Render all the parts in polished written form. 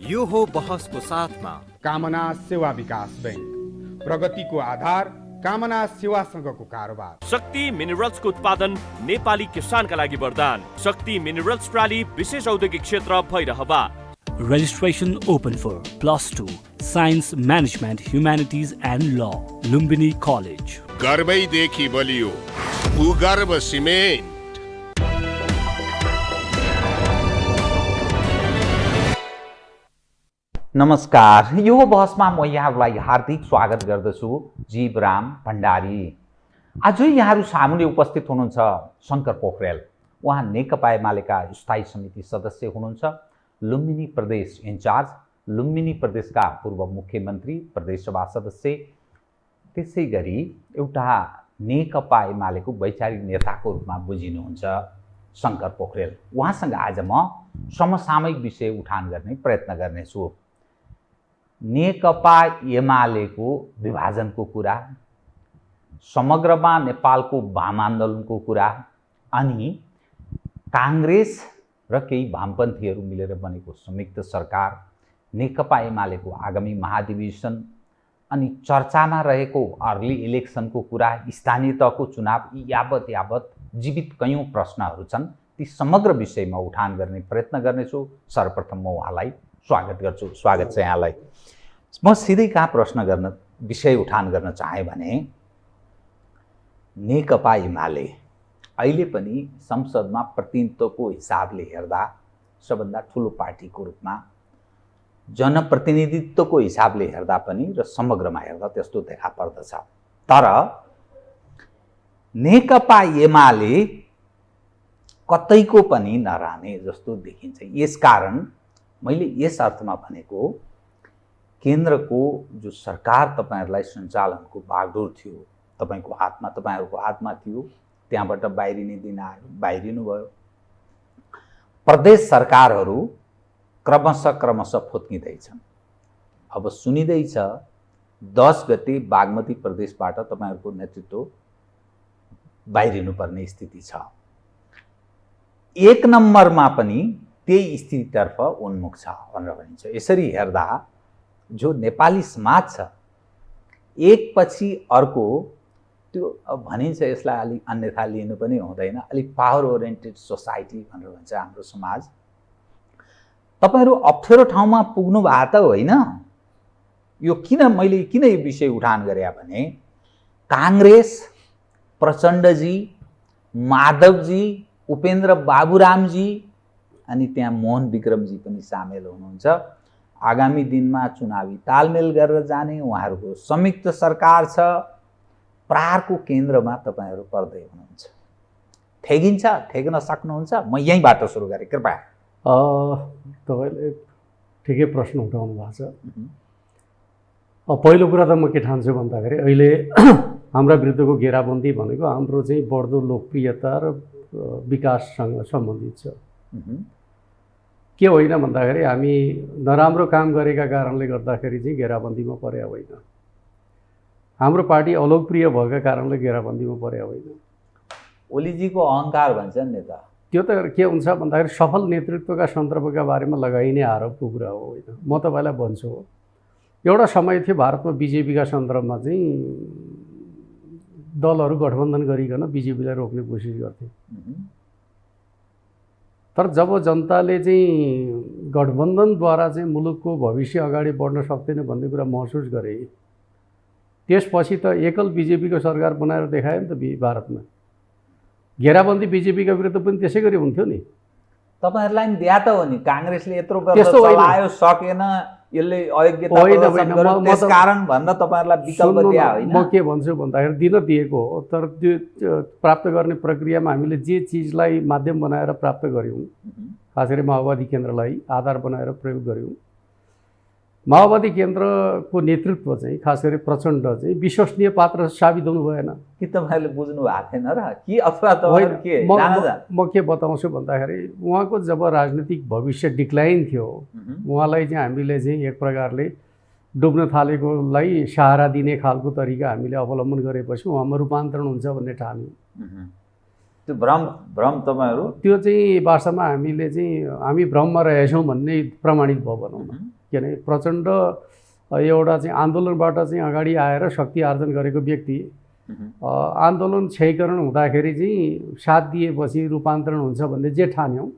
यो हो बहसको साथमा कामना सेवा विकास बैंक, प्रगतिको आधार कामना सेवासँगको कारोबार। शक्ति मिनरल्सको उत्पादन नेपाली किसानका लागि वरदान। शक्ति मिनरल्स प्राली विशेष औद्योगिक क्षेत्र Bhairahawa. Registration open for +2 Science Management Humanities and Law, Lumbini College. गर्वैदेखि बलियो भूगर्भ सिमेन्ट। नमस्कार, यो बहसमा म यहाँहरूलाई हार्दिक स्वागत गर्दछु। जीवराम भण्डारी। आज यहाँहरू सामुने उपस्थित हुनुहुन्छ शङ्कर पोखरेल। उहाँ नेकपा एमालेका स्थायी समिति सदस्य हुनुहुन्छ, लुम्बिनी प्रदेश इन्चार्ज, लुम्बिनी प्रदेशका पूर्व मुख्यमन्त्री, प्रदेशसभा सदस्य, त्यसै गरी एउटा नेकपा एमालेको वैचारिक नेताको रूपमा बुझिनुहुन्छ शङ्कर पोखरेल। उहाँसँग आज म समसामयिक विषय उठान गर्ने प्रयत्न गर्नेछु। नेकपा एमालेको विभाजनको कुरा, समग्रमा नेपालको वाम आन्दोलनको कुरा, अनि काङ्ग्रेस र केही वामपन्थीहरू मिलेर बनेको संयुक्त सरकार, नेकपा एमालेको आगामी महाधिवेशन, अनि चर्चामा रहेको अर्ली इलेक्सनको कुरा, स्थानीय तहको चुनाव, यी यावत जीवित कयौँ प्रश्नहरू छन्। ती समग्र विषयमा उठान गर्ने प्रयत्न गर्नेछु। सर्वप्रथम म उहाँलाई स्वागत गर्छु। स्वागत छ यहाँलाई। म सिधै कहाँ प्रश्न गर्न विषय उठान गर्न चाहेँ भने, नेकपा एमाले अहिले पनि संसदमा प्रतिनिधित्वको हिसाबले हेर्दा सबभन्दा ठुलो पार्टीको रूपमा, जनप्रतिनिधित्वको हिसाबले हेर्दा पनि र समग्रमा हेर्दा त्यस्तो देखा पर्दछ। तर नेकपा एमाले कतैको पनि नरहने जस्तो देखिन्छ। यसकारण मैले यस अर्थमा भनेको, केन्द्रको जो सरकार तपाईहरुलाई सञ्चालनको बागडोर थियो, तपाईहरुको हातमा थियो, त्यहाँबाट बाहिरिने दिन आयो, बाहिरिनु भयो। प्रदेश सरकारहरू क्रमशः फुत्किँदैछन्। अब सुनिँदैछ 10 गते बागमती प्रदेशबाट तपाईहरुको नेतृत्व बाहिरिनु पर्ने स्थिति छ। 1 नम्बरमा पनि त्यही स्थितितर्फ उन्मुख छ भनेर भनिन्छ। यसरी हेर्दा जो नेपाली समाज छ, एकपछि अर्को त्यो भनिन्छ, यसलाई अलिक अन्यथा लिनु पनि हुँदैन, अलिक पावर ओरिएन्टेड सोसाइटी भनेर भन्छ हाम्रो समाज। तपाईहरु अप्ठ्यारो ठाउँमा पुग्नु भएको त होइन? मैले किन यो विषय उठान गरे भने, काङ्ग्रेस, प्रचण्डजी, माधवजी, उपेन्द्र बाबुरामजी, अनि त्यहाँ मोहन विक्रमजी पनि सामेल हुनुहुन्छ। आगामी दिनमा चुनावी तालमेल गरेर जाने उहाँहरूको संयुक्त सरकार छ। प्रहारको केन्द्रमा तपाईहरु पर्दै हुनुहुन्छ। ठेक्न सक्नुहुन्छ? म यहीँबाट सुरु गरेँ, कृपया। तपाईले ठिकै प्रश्न उठाउनु भएको छ। पहिलो कुरा त म के ठान्छु भन्दाखेरि, अहिले हाम्रा विरुद्धको घेराबन्दी भनेको हाम्रो चाहिँ बढ्दो लोकप्रियता र विकाससँग सम्बन्धित छ। के होइन भन्दाखेरि, हामी नराम्रो काम गरेका कारणले गर्दाखेरि चाहिँ घेराबन्दीमा परे होइन। हाम्रो पार्टी अलोकप्रिय भएका कारणले घेराबन्दीमा परे होइन। ओलीजीको अहङ्कार भन्छन् नि त। त्यो त के हुन्छ भन्दाखेरि, सफल नेतृत्वका सन्दर्भका बारेमा लगाइने आरोपको कुरा हो होइन। म तपाईँलाई भन्छु, एउटा समय थियो भारतमा बिजेपीका सन्दर्भमा चाहिँ दलहरू गठबन्धन गरिकन बिजेपीलाई रोक्ने कोसिस गर्थे। तर जब जनताले चाहिँ गठबन्धनद्वारा चाहिँ मुलुकको भविष्य अगाडि बढ्न सक्दैन भन्ने कुरा महसुस गरे, त्यसपछि त एकल बिजेपीको सरकार बनाएर देखायो नि त भारतमा। घेराबन्दी बिजेपीका विरुद्ध पनि त्यसै गरी हुन्थ्यो नि। तपाईहरुलाई पनि दिया त हो नि, काङ्ग्रेसले यत्रो वर्ष चलायो, सकेन, यसले अयोग्यता प्रदर्शन गर्यो, त्यसकारण भन्न तपाईहरुलाई विकल्प दिया होइन। म के भन्छु भन्दाखेरि, दिन दिएको हो, तर त्यो प्राप्त गर्ने प्रक्रियामा हामीले जे चिजलाई माध्यम बनाएर प्राप्त गर्यौं, खास गरी माओवादी केन्द्रलाई आधार बनाएर प्रयोग गर्यौं। माओवादी केन्द्रको नेतृत्व चाहिँ, खास गरी प्रचण्ड चाहिँ विश्वसनीय पात्र साबित हुनु भएन। कि तपाईहरुले बुझ्नु भएको थिएन र कि अथवा तपाईहरु के म के बताउँछु भन्दाखेरि, उहाँको जब राजनीतिक भविष्य डिक्लाइन थियो, उहाँलाई चाहिँ हामीले चाहिँ एक प्रकारले डुब्न थालेकोलाई सहारा दिने खालको तरिका हामीले अवलम्बन गरेपछि उहाँमा रूपान्तरण हुन्छ भन्ने ठान्यौँ। त्यो भ्रम तपाईँहरू त्यो चाहिँ वास्तवमा हामी भ्रममा रहेछौँ भन्ने प्रमाणित भयो भनौँ न। किनभने प्रचण्ड एउटा चाहिँ आन्दोलनबाट चाहिँ अगाडि आएर शक्ति आर्जन गरेको व्यक्ति आन्दोलन क्षयीकरण हुँदाखेरि चाहिँ साथ दिएपछि रूपान्तरण हुन्छ भन्ने जे ठान्यौँ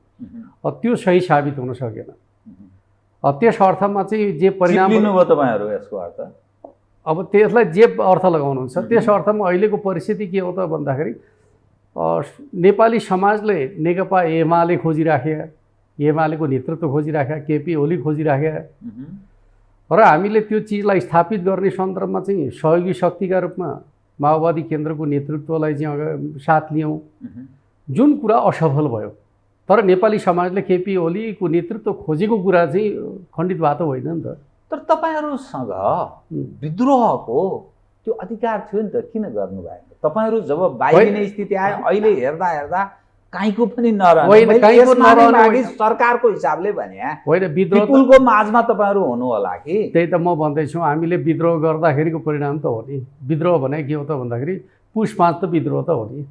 त्यो सही साबित हुन सकेन। त्यस अर्थमा चाहिँ जे परिणाम लिनुभयो तपाईँहरू यसको अर्थ अब त्यसलाई जे अर्थ लगाउनुहुन्छ त्यस अर्थमा अहिलेको परिस्थिति के हो त भन्दाखेरि नेपाली समाजले नेकपा एमाले खोजिराखे, एमालेको नेतृत्व खोजिराखे, केपी ओली खोजिराखे र हामीले त्यो चिजलाई स्थापित गर्ने सन्दर्भमा चाहिँ सहयोगी शक्तिका रूपमा माओवादी केन्द्रको नेतृत्वलाई चाहिँ साथ लियौँ, जुन कुरा असफल भयो। तर नेपाली समाजले केपी ओलीको नेतृत्व खोजेको कुरा चाहिँ खण्डित भएको होइन नि त। तर तपाईँहरूसँग विद्रोहको त्यो अधिकार थियो नि त, किन गर्नु भएन? तपाईँहरू जब बाहिरिने स्थिति आयो अहिले हेर्दा काहीँको पनि नरहने सरकारको हिसाबले भने होइन, विद्रोहको माझमा तपाईँहरू हुनु होला कि? त्यही त म भन्दैछु, हामीले विद्रोह गर्दाखेरिको परिणाम त हो नि। विद्रोह भने के हो त भन्दाखेरि पुष 5 त विद्रोह त हो नि।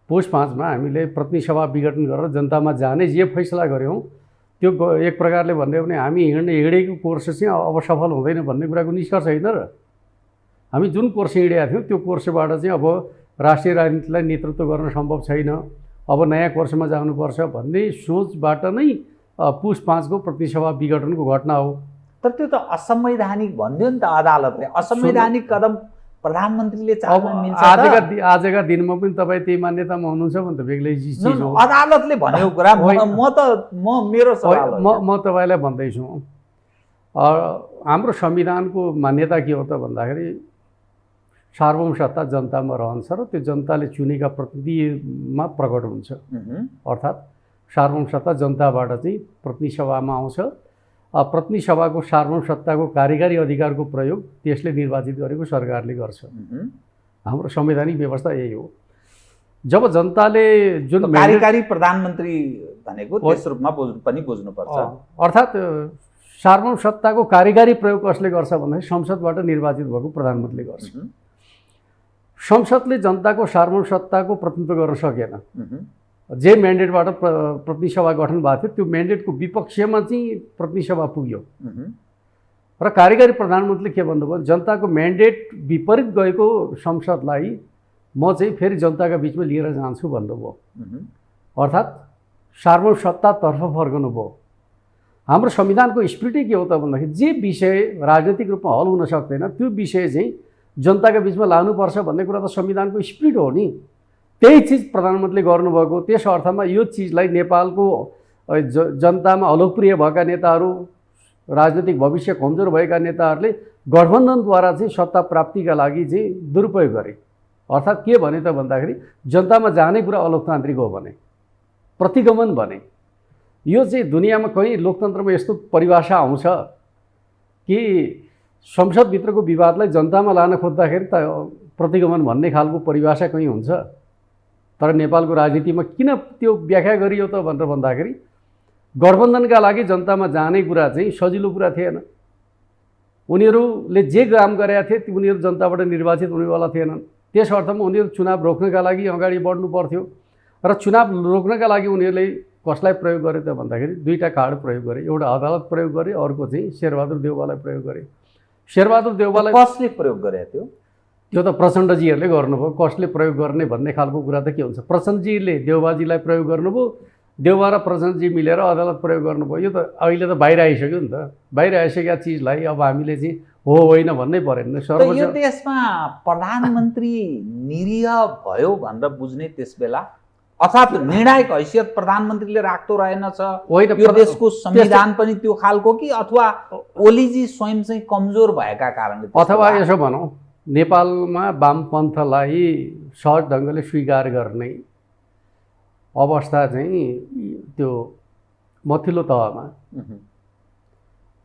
पुष 5 मा हामीले प्रतिनिधि सभा विघटन गरेर जनतामा जाने जे फैसला गऱ्यौँ त्यो एक प्रकारले भन्दै भने हामी हिँडेको कोर्स चाहिँ अब सफल हुँदैन भन्ने कुराको निष्कर्ष होइन र। हामी जुन कोर्स हिँडेका थियौँ त्यो कोर्सबाट चाहिँ अब राष्ट्रिय राजनीतिलाई नेतृत्व गर्न सम्भव छैन, अब नयाँ कोर्समा जानुपर्छ भन्ने सोचबाट नै पुष 5 को प्रतिनिधि सभा विघटनको घटना हो। तर त्यो त असंवैधानिक भन्यो नि त अदालतले। असंवैधानिक कदम प्रधानमन्त्रीले चाल्न मिल्छ? आजका दिनमा पनि तपाईँ त्यही मान्यतामा हुनुहुन्छ भने त बेग्लै चिज हो। अदालतले भनेको कुरा म मेरो सवाल म तपाईँलाई भन्दैछु, हाम्रो संविधानको मान्यता के हो त भन्दाखेरि सार्वभौम सत्ता जनतामा रहन्छ र त्यो जनताले चुनेका प्रतिनिधिमा प्रकट हुन्छ। अर्थात् सार्वभौम सत्ता जनताबाट चाहिँ प्रतिनिधि सभामा आउँछ। प्रतिनिधि सभाको सार्वभौम सत्ताको कार्यकारी अधिकारको प्रयोग त्यसले निर्वाचित गरेको सरकारले गर्छ। हाम्रो संवैधानिक व्यवस्था यही हो। जब जनताले जुन कार्यकारी प्रधानमन्त्री भनेको त्यस रूपमा पनि बुझ्नुपर्छ। अर्थात् सार्वभौम सत्ताको कार्यकारी प्रयोग कसले गर्छ भन्दाखेरि संसदबाट निर्वाचित भएको प्रधानमन्त्रीले गर्छ। संसदले जनताको सार्वभौम सत्ताको प्रतिनिधित्व गर्न सकेन। जे म्यान्डेटबाट प्रतिनिधि सभा गठन भएको थियो त्यो म्यान्डेटको विपक्षमा चाहिँ प्रतिनिधि सभा पुग्यो र कार्यकारी प्रधानमन्त्रीले के भन्नुभयो, जनताको म्यान्डेट विपरीत गएको संसदलाई म चाहिँ फेरि जनताका बिचमा लिएर जान्छु भन्नुभयो। अर्थात् सार्वभौम सत्तातर्फ फर्कनु भयो। हाम्रो संविधानको स्पिरिटै के हो त भन्दाखेरि जे विषय राजनीतिक रूपमा हल हुन सक्दैन त्यो विषय चाहिँ जनताका बिचमा लानुपर्छ भन्ने कुरा त संविधानको स्पिरिट हो नि। त्यही चिज प्रधानमन्त्रीले गर्नुभएको। त्यस अर्थमा यो चिजलाई नेपालको जनतामा अलोकप्रिय भएका नेताहरू, राजनीतिक भविष्य कमजोर भएका नेताहरूले गठबन्धनद्वारा चाहिँ सत्ता प्राप्तिका लागि चाहिँ दुरुपयोग गरे। अर्थात् के भने त भन्दाखेरि जनतामा जाने कुरा अलोकतान्त्रिक हो भने, प्रतिगमन भने। यो चाहिँ दुनियाँमा कहीँ लोकतन्त्रमा यस्तो परिभाषा आउँछ कि संसदभित्रको विवादलाई जनतामा लान खोज्दाखेरि त प्रतिगमन भन्ने खालको परिभाषा कहीँ हुन्छ। तर नेपालको राजनीतिमा किन त्यो व्याख्या गरियो त भनेर भन्दाखेरि गठबन्धनका लागि जनतामा जाने कुरा चाहिँ सजिलो कुरा थिएन। उनीहरूले जे काम गरेका थिए उनीहरू जनताबाट निर्वाचित हुनेवाला थिएनन्। त्यस अर्थमा उनीहरू चुनाव रोक्नका लागि अगाडि बढ्नु पर्थ्यो र चुनाव रोक्नका लागि उनीहरूले कसलाई प्रयोग गरे त भन्दाखेरि दुईटा कार्ड प्रयोग गरे। एउटा अदालत प्रयोग गरे, अर्को चाहिँ शेरबहादुर देउवालाई प्रयोग गरे। शेरबहादुर देउवालाई कसले प्रयोग गरे थियो? त्यो त प्रचण्डजीहरूले गर्नुभयो। कसले प्रयोग गर्ने भन्ने खालको कुरा त के हुन्छ, प्रचण्डजीले देउबाजीलाई प्रयोग गर्नुभयो, देउबा र प्रचण्डजी मिलेर अदालत प्रयोग गर्नुभयो। यो त अहिले त बाहिर आइसक्यो नि त। बाहिर आइसकेका चिजलाई अब हामीले चाहिँ हो होइन भन्नै परेन। यो देशमा प्रधानमन्त्री निरीह भयो भनेर बुझ्ने त्यस बेला, अर्थात् निर्णायक हैसियत प्रधानमन्त्रीले राख्दो रहेनछ? यो देशको संविधान पनि त्यो खालको कि अथवा ओलीजी स्वयं चाहिँ कमजोर भएका कारणले? अथवा यसो भनौँ, नेपालमा वामपन्थलाई सहज ढङ्गले स्वीकार गर्ने अवस्था चाहिँ त्यो मथिल्लो तहमा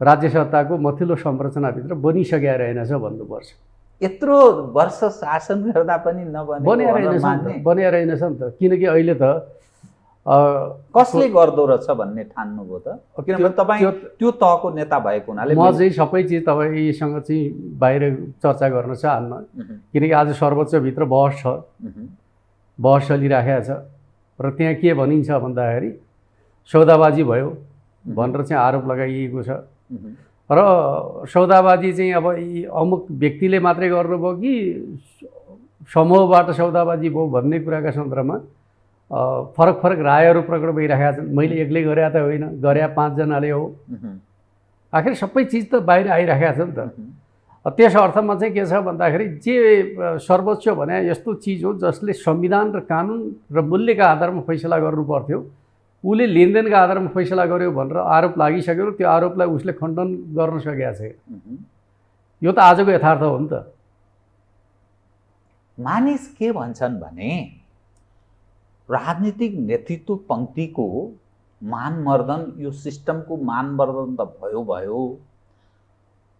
राज्य सत्ताको मथिल्लो संरचनाभित्र बनिसकेका रहेनछ भन्नुपर्छ। यत्रो वर्ष शासन गर्दा पनि बनिया रहेनछ नि त। किनकि अहिले त कसले गर्दो रहेछ भन्ने ठान्नुभयो त? किनभने तपाईँ त्यो तहको नेता भएको हुनाले म चाहिँ सबै चिज तपाईँसँग चाहिँ बाहिर चर्चा गर्न चाहन्न। किनकि आज सर्वोच्चभित्र बहस छ। बहस चलिराखेको छ र त्यहाँ के भनिन्छ भन्दाखेरि सौदाबाजी भयो भनेर चाहिँ आरोप लगाइएको छ र सौदाबाजी चाहिँ अब यी अमुक व्यक्तिले मात्रै गर्नुभयो कि समूहबाट सौदाबाजी भयो भन्ने कुराका सन्दर्भमा फरक फरक रायहरू प्रकट भइरहेका छन्। मैले एक्लै गरे त होइन, गरे 5 जनाले हो। आखिर सबै चिज त बाहिर आइरहेको छ नि त। त्यस अर्थमा चाहिँ के छ भन्दाखेरि जे सर्वोच्च भने यस्तो चिज हो जसले संविधान र कानुन र मूल्यका आधारमा फैसला गर्नु पर्थ्यो, उसले लेनदेनका आधारमा फैसला गर्यो भनेर आरोप लागिसक्यो र त्यो आरोपलाई उसले खण्डन गर्न सकेका छैन। यो त आजको यथार्थ हो नि त। मानिस के भन्छन् भने राजनीतिक नेतृत्व पंक्तिको मानमर्दन, यो सिस्टमको मानमर्दन त भयो,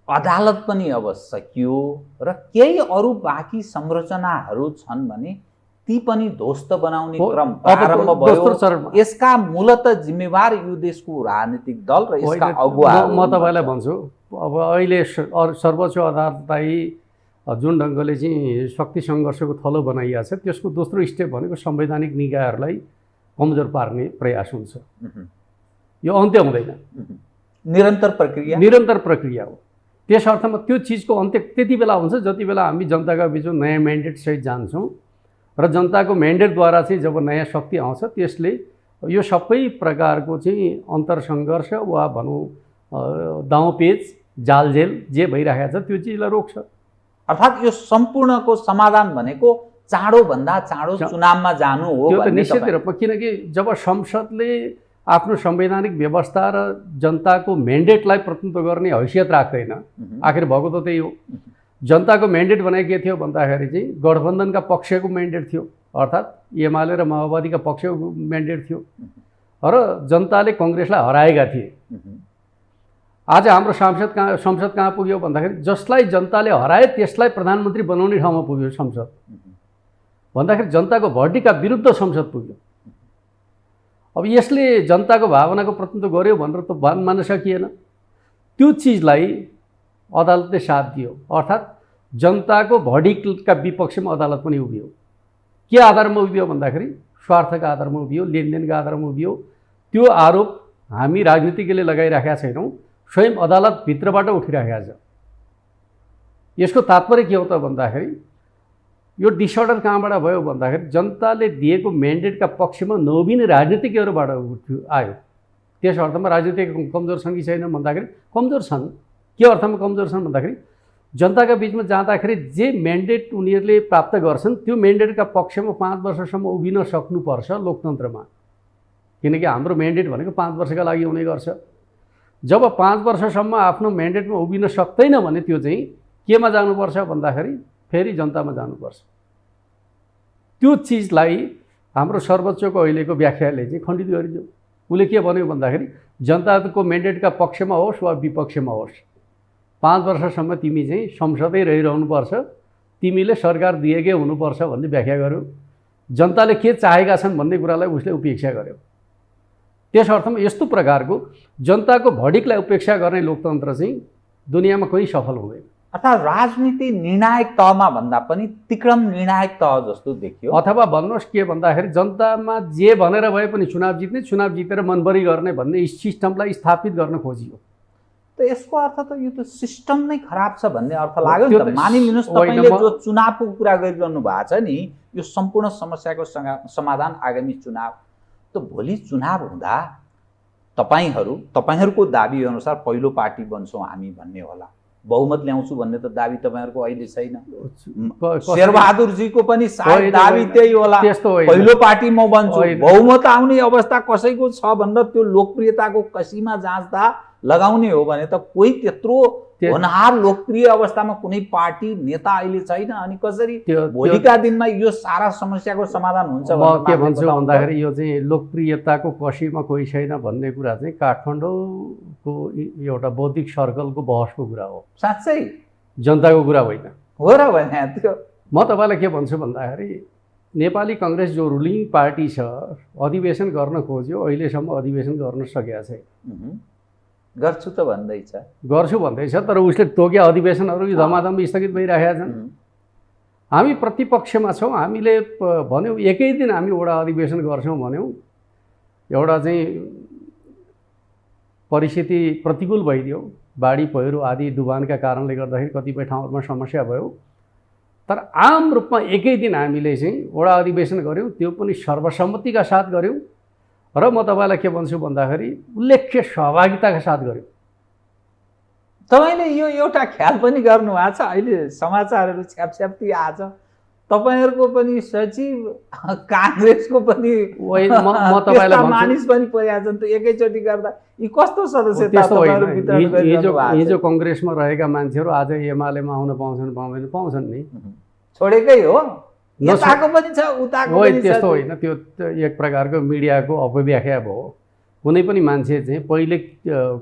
अदालत पनि अब सकियो र केही अरू बाँकी संरचनाहरू छन् भने ती पनि ध्वस्त बनाउने क्रम प्रारम्भ भयो। यसका मूलत जिम्मेवार यो देशको राजनीतिक दल र यसका अगुवाहरू। म तपाईँलाई भन्छु, अब अहिले सर्वोच्च अदालतलाई जुन ढङ्गले चाहिँ शक्ति सङ्घर्षको थलो बनाइएको छ त्यसको दोस्रो स्टेप भनेको संवैधानिक निकायहरूलाई कमजोर पार्ने प्रयास हुन्छ। यो अन्त्य हुँदैन, निरन्तर प्रक्रिया हो। त्यस अर्थमा त्यो चिजको अन्त्य त्यति बेला हुन्छ जति बेला हामी जनताका बिचमा नयाँ म्यान्डेट सहित जान्छौँ र जनताको म्यान्डेटद्वारा चाहिँ जब नयाँ शक्ति आउँछ त्यसले यो सबै प्रकारको चाहिँ अन्तरसङ्घर्ष वा भनौँ दाउपेच जालझेल जे भइरहेको छ त्यो चिजलाई रोक्छ। अर्थात् यो सम्पूर्णको समाधान भनेको चाँडोभन्दा चाँडो चुनावमा जानु हो। त्यो त निश्चित रूपमा, किनकि जब संसदले आफ्नो संवैधानिक व्यवस्था र जनताको म्यान्डेटलाई प्रतिनिधित्व गर्ने हैसियत राख्दैन, आखिर भएको त त्यही हो। जनताको म्यान्डेट भनेको के थियो भन्दाखेरि चाहिँ गठबन्धनका पक्षको म्यान्डेट थियो, अर्थात् एमाले र माओवादीका पक्षको म्यान्डेट थियो र जनताले कङ्ग्रेसलाई हराएका थिए। आज हाम्रो संसद कहाँ पुग्यो भन्दाखेरि जसलाई जनताले हराए त्यसलाई प्रधानमन्त्री बनाउने ठाउँमा पुग्यो संसद भन्दाखेरि जनताको भर्डीका विरुद्ध संसद पुग्यो। अब यसले जनताको भावनाको प्रतिनिधित्व गर्यो भनेर त मान्न सकिएन। त्यो चिजलाई अदालतले साथ दियो, अर्थात् जनताको भर्डीका विपक्षमा अदालत पनि उभियो। के आधारमा उभियो भन्दाखेरि स्वार्थका आधारमा उभियो, लेनदेनका आधारमा उभियो। त्यो आरोप हामी राजनीतिज्ञले लगाइराखेका छैनौँ, स्वयं अदालतभित्रबाट उठिरहेको छ। यसको तात्पर्य के हो त भन्दाखेरि यो डिसअर्डर कहाँबाट भयो भन्दाखेरि जनताले दिएको म्यान्डेटका पक्षमा नौबिने राजनीतिज्ञहरूबाट आयो। त्यस अर्थमा राजनीतिक कमजोर छन् कि छैन भन्दाखेरि कमजोर छन्। के अर्थमा कमजोर छन् भन्दाखेरि जनताका बिचमा जाँदाखेरि जे म्यान्डेट उनीहरूले प्राप्त गर्छन् त्यो म्यान्डेटका पक्षमा 5 वर्षसम्म उभिन सक्नुपर्छ लोकतन्त्रमा, किनकि हाम्रो म्यान्डेट भनेको 5 वर्षका लागि हुने गर्छ। जब 5 वर्षसम्म आफ्नो म्यान्डेटमा उभिन सक्दैन भने त्यो चाहिँ केमा जानुपर्छ भन्दाखेरि फेरि जनतामा जानुपर्छ। त्यो चिजलाई हाम्रो सर्वोच्चको अहिलेको व्याख्याले चाहिँ खण्डित गरिदियो। उसले के भन्यो भन्दाखेरि जनताको म्यान्डेटका पक्षमा होस् वा विपक्षमा होस् 5 वर्षसम्म तिमी चाहिँ संसदै रहिरहनुपर्छ, तिमीले सरकार दिएकै हुनुपर्छ भन्ने व्याख्या गर्यो। जनताले के चाहेका छन् भन्ने कुरालाई उसले उपेक्षा गर्यो। त्यस अर्थमा यस्तो प्रकारको जनताको भडिकलाई उपेक्षा गर्ने लोकतन्त्र चाहिँ दुनियाँमा कहीँ सफल हुँदैन। अर्थात् राजनीति निर्णायक तहमा भन्दा पनि तीक्ष्ण निर्णायक तह जस्तो देखियो। अथवा भन्नुहोस् के भन्दाखेरि जनतामा जे भनेर भए पनि चुनाव जित्ने, चुनाव जितेर मनभरि गर्ने भन्ने सिस्टमलाई स्थापित गर्न खोजियो। त यसको अर्थ त यो त सिस्टम नै खराब छ भन्ने अर्थ लाग्यो नि त। मानिलिनुहोस् तपाईँले जो चुनावको कुरा गरिरहनु भएको छ नि, यो सम्पूर्ण समस्याको समाधान आगामी चुनाव। त भोलि चुनाव हुँदा तपाईँहरूको दाबी अनुसार पहिलो पार्टी बन्छौँ हामी भन्ने होला, बहुमत ल्याउँछु भन्ने त दाबी तपाईँहरूको अहिले छैन। शेरबहादुरजीको पनि सायद दाबी त्यही होला, पहिलो पार्टी म बन्छु। बहुमत आउने अवस्था कसैको छ भनेर त्यो लोकप्रियताको कसीमा जाँच्दा लगाउने हो भने त कोही त्यत्रो होनहार लोकप्रिय अवस्थामा कुनै पार्टी नेता अहिले छैन। अनि कसरी भोलिका दिनमा यो सारा समस्याको समाधान हुन्छ? म के भन्छु भन्दाखेरि यो चाहिँ लोकप्रियताको कसीमा कोही छैन भन्ने कुरा चाहिँ काठमाडौँको एउटा बौद्धिक सर्कलको बहसको कुरा हो, साँच्चै जनताको कुरा होइन। हो र भने त्यो म तपाईँलाई के भन्छु भन्दाखेरि नेपाली कङ्ग्रेस जो रुलिङ पार्टी छ अधिवेशन गर्न खोज्यो, अहिलेसम्म अधिवेशन गर्न सकेका छैन। गर्छु त भन्दैछ, गर्छु भन्दैछ, तर उसले तोक्या अधिवेशनहरू धमाधम स्थगित भइरहेका छन्। हामी प्रतिपक्षमा छौँ, हामीले भन्यौँ एकै दिन हामी वडा अधिवेशन गर्छौँ भन्यौँ, एउटा चाहिँ परिस्थिति प्रतिकूल भइदियो, बाढी पहिरो आदि डुबानका कारणले गर्दाखेरि कतिपय ठाउँहरूमा समस्या भयो। तर आम रूपमा एकै दिन हामीले चाहिँ वडा अधिवेशन गऱ्यौँ, त्यो पनि सर्वसम्मतिका साथ गऱ्यौँ र म तपाईँलाई के भन्छु भन्दाखेरि उल्लेख्य सहभागिताका साथ गऱ्यौँ। तपाईँले यो एउटा ख्याल पनि गर्नुभएको छ, अहिले समाचारहरू छ्यापछ्याप्ती आज तपाईँहरूको पनि सचिव काङ्ग्रेसको पनि म तपाईँलाई मानिस पनि परिया छन्, त एकैचोटि गर्दा यी कस्तो सदस्यता तपाईँहरू वितरण गरिरहनु? हिजो कङ्ग्रेसमा रहेका मान्छेहरू आज एमालेमा आउन पाउँछन् पाउँदैन? पाउँछन् नि, छोडेकै हो। यताको पनि छ उताको पनि छ। त्यस्तो होइन, त्यो एक प्रकारको मिडियाको अपव्याख्या भयो। कुनै पनि मान्छे चाहिँ पहिले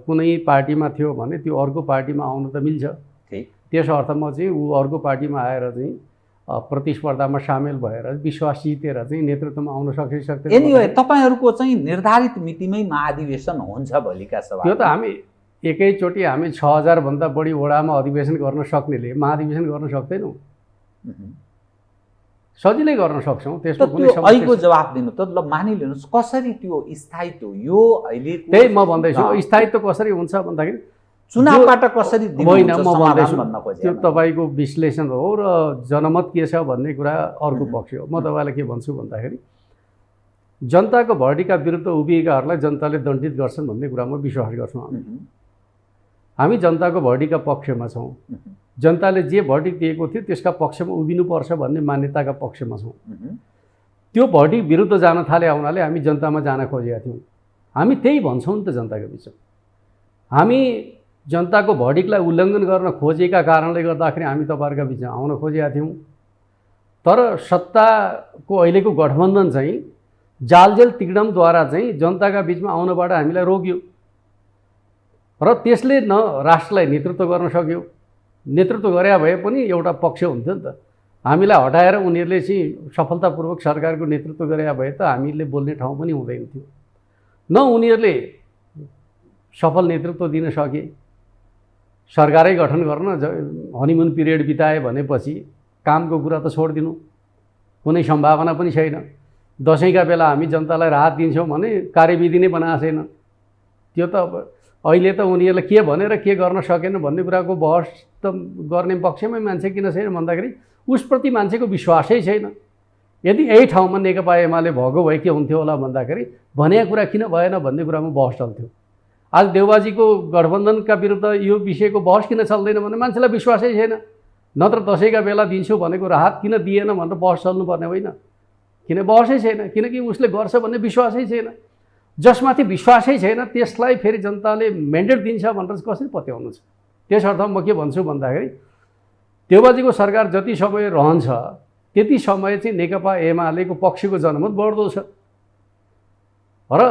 कुनै पार्टीमा थियो भने त्यो अर्को पार्टीमा आउन त मिल्छ, त्यस अर्थमा चाहिँ ऊ अर्को पार्टीमा आएर चाहिँ प्रतिस्पर्धामा सामेल भएर विश्वास जितेर चाहिँ नेतृत्वमा आउन सक्दैन। एनिवे तपाईँहरूको चाहिँ निर्धारित मितिमै महाधिवेशन हुन्छ भोलिका सभा? त्यो त हामी एकैचोटि हामी 6000 भन्दा बढी वडामा अधिवेशन गर्न सक्नेले महाधिवेशन गर्न सक्दैनौँ, सजिलै गर्न सक्छौँ। त्यसमा कुनै समस्या अहिलेको जवाफ दिनु त। ल मानिलिनुहोस्, कसरी त्यो स्थायित्व यो अहिले त्यही म भन्दैछु, स्थायित्व कसरी हुन्छ भन्दाखेरि चुनावबाट कसरी होइन म भन्दैछु, त्यो तपाईँको विश्लेषण हो र जनमत के छ भन्ने कुरा अर्को पक्ष हो। म तपाईँलाई के भन्छु भन्दाखेरि जनताको भर्डीका विरुद्ध उभिएकाहरूलाई जनताले दण्डित गर्छन् भन्ने कुरामा विश्वास गर्छौँ। हामी जनताको भर्डीका पक्षमा छौँ, जनताले जे भर्डिक दिएको थियो त्यसका पक्षमा उभिनुपर्छ भन्ने मान्यताका पक्षमा छौँ। त्यो भर्डिक विरुद्ध जान थाले हुनाले हामी जनतामा जान खोजेका थियौँ। हामी त्यही भन्छौँ नि त जनताको बिचमा। हामी जनताको भर्डिकलाई उल्लङ्घन गर्न खोजेका कारणले गर्दाखेरि हामी तपाईँहरूका बिचमा आउन खोजेका थियौँ। तर सत्ताको अहिलेको गठबन्धन चाहिँ जालजेल तिग्डमद्वारा चाहिँ जनताका बिचमा आउनबाट हामीलाई रोक्यो र त्यसले न राष्ट्रलाई नेतृत्व गर्न सक्यो, नेतृत्व गरे भए पनि एउटा पक्ष हुन्थ्यो नि त। हामीलाई हटाएर उनीहरूले चाहिँ सफलतापूर्वक सरकारको नेतृत्व गरे भए त हामीले बोल्ने ठाउँ पनि हुँदैन थियो। न उनीहरूले सफल नेतृत्व दिन सके, सरकारै गठन गर्न हनीमुन पिरियड बिताए भनेपछि कामको कुरा त छोडिदिनु, कुनै सम्भावना पनि छैन। दसैँका बेला हामी जनतालाई राहत दिन्छौँ भने कार्यविधि नै बनाएको छैन। त्यो त अहिले त उनीहरूले के भनेर के गर्न सकेन भन्ने कुराको बहस त गर्ने पक्षमै मान्छे किन छैन भन्दाखेरि उसप्रति मान्छेको विश्वासै छैन। यदि यही ठाउँमा नेकपा एमाले भएको भए के हुन्थ्यो होला भन्दाखेरि भनेको कुरा किन भएन भन्ने कुरामा बहस चल्थ्यो। आज देउबाजीको गठबन्धनका विरुद्ध यो विषयको बहस किन चल्दैन भने मान्छेलाई विश्वासै छैन। नत्र दसैँका बेला दिन्छु भनेको राहत किन दिएन भनेर बहस चल्नुपर्ने होइन, किन बहसै छैन, किनकि उसले गर्छ भन्ने विश्वासै छैन। जसमाथि विश्वासै छैन त्यसलाई फेरि जनताले म्यान्डेट दिन्छ भनेर कसरी पत्याउनु छ? त्यस अर्थमा म के भन्छु भन्दाखेरि देउबाजीको सरकार जति समय रहन्छ त्यति समय चाहिँ नेकपा एमालेको पक्षको जनमत बढ्दो छ। र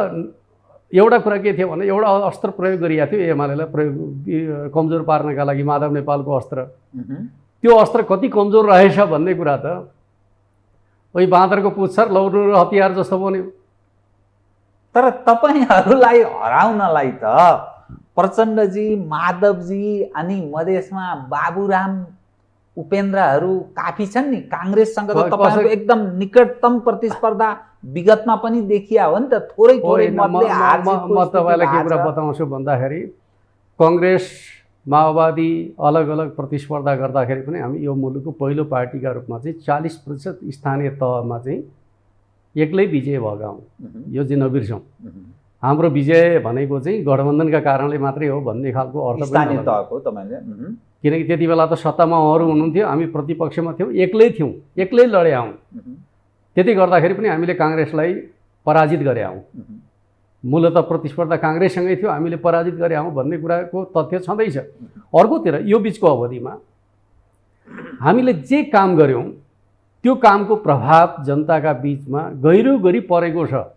एउटा कुरा के थियो भने एउटा अस्त्र प्रयोग गरिएको थियो एमालेलाई प्रयोग कमजोर पार्नका लागि, माधव नेपालको अस्त्र। त्यो अस्त्र कति कमजोर रहेछ भन्ने कुरा त ओइ बाँदरको पुच्छर लौरो र हतियार जस्तो बन्यो। तर तपाईहरूलाई हराउनलाई त प्रचण्डजी, माधवजी अनि मधेसमा बाबुराम, उपेन्द्रहरू काफी छन् नि। काङ्ग्रेससँग त तपाईँको एकदम निकटतम प्रतिस्पर्धा विगतमा पनि देखिया हो नि त। थोरै थोरै मतले हार जितको म तपाईँलाई के कुरा बताउँछु भन्दाखेरि काङ्ग्रेस माओवादी अलग अलग प्रतिस्पर्धा गर्दाखेरि पनि हामी यो मुलुकको पहिलो पार्टीका रूपमा चाहिँ 40% स्थानीय तहमा चाहिँ एक्लै विजय भएका हौँ। यो चाहिँ नबिर्सौँ। हाम्रो विजय भनेको चाहिँ गठबन्धनका कारणले मात्रै हो भन्ने खालको अर्थ स्थानीय तहको तपाईँले, किनकि त्यति बेला त सत्तामा उहाँहरू हुनुहुन्थ्यो, हामी प्रतिपक्षमा थियौँ, एक्लै थियौँ, एक्लै लडे हौँ। त्यति गर्दाखेरि पनि हामीले काङ्ग्रेसलाई पराजित गरे हौँ। मूलत प्रतिस्पर्धा काङ्ग्रेससँगै थियो, हामीले पराजित गरे हौँ भन्ने कुराको तथ्य छँदैछ। अर्कोतिर यो बिचको अवधिमा हामीले जे काम गऱ्यौँ त्यो कामको प्रभाव जनताका बिचमा गहिरो गरी परेको छ।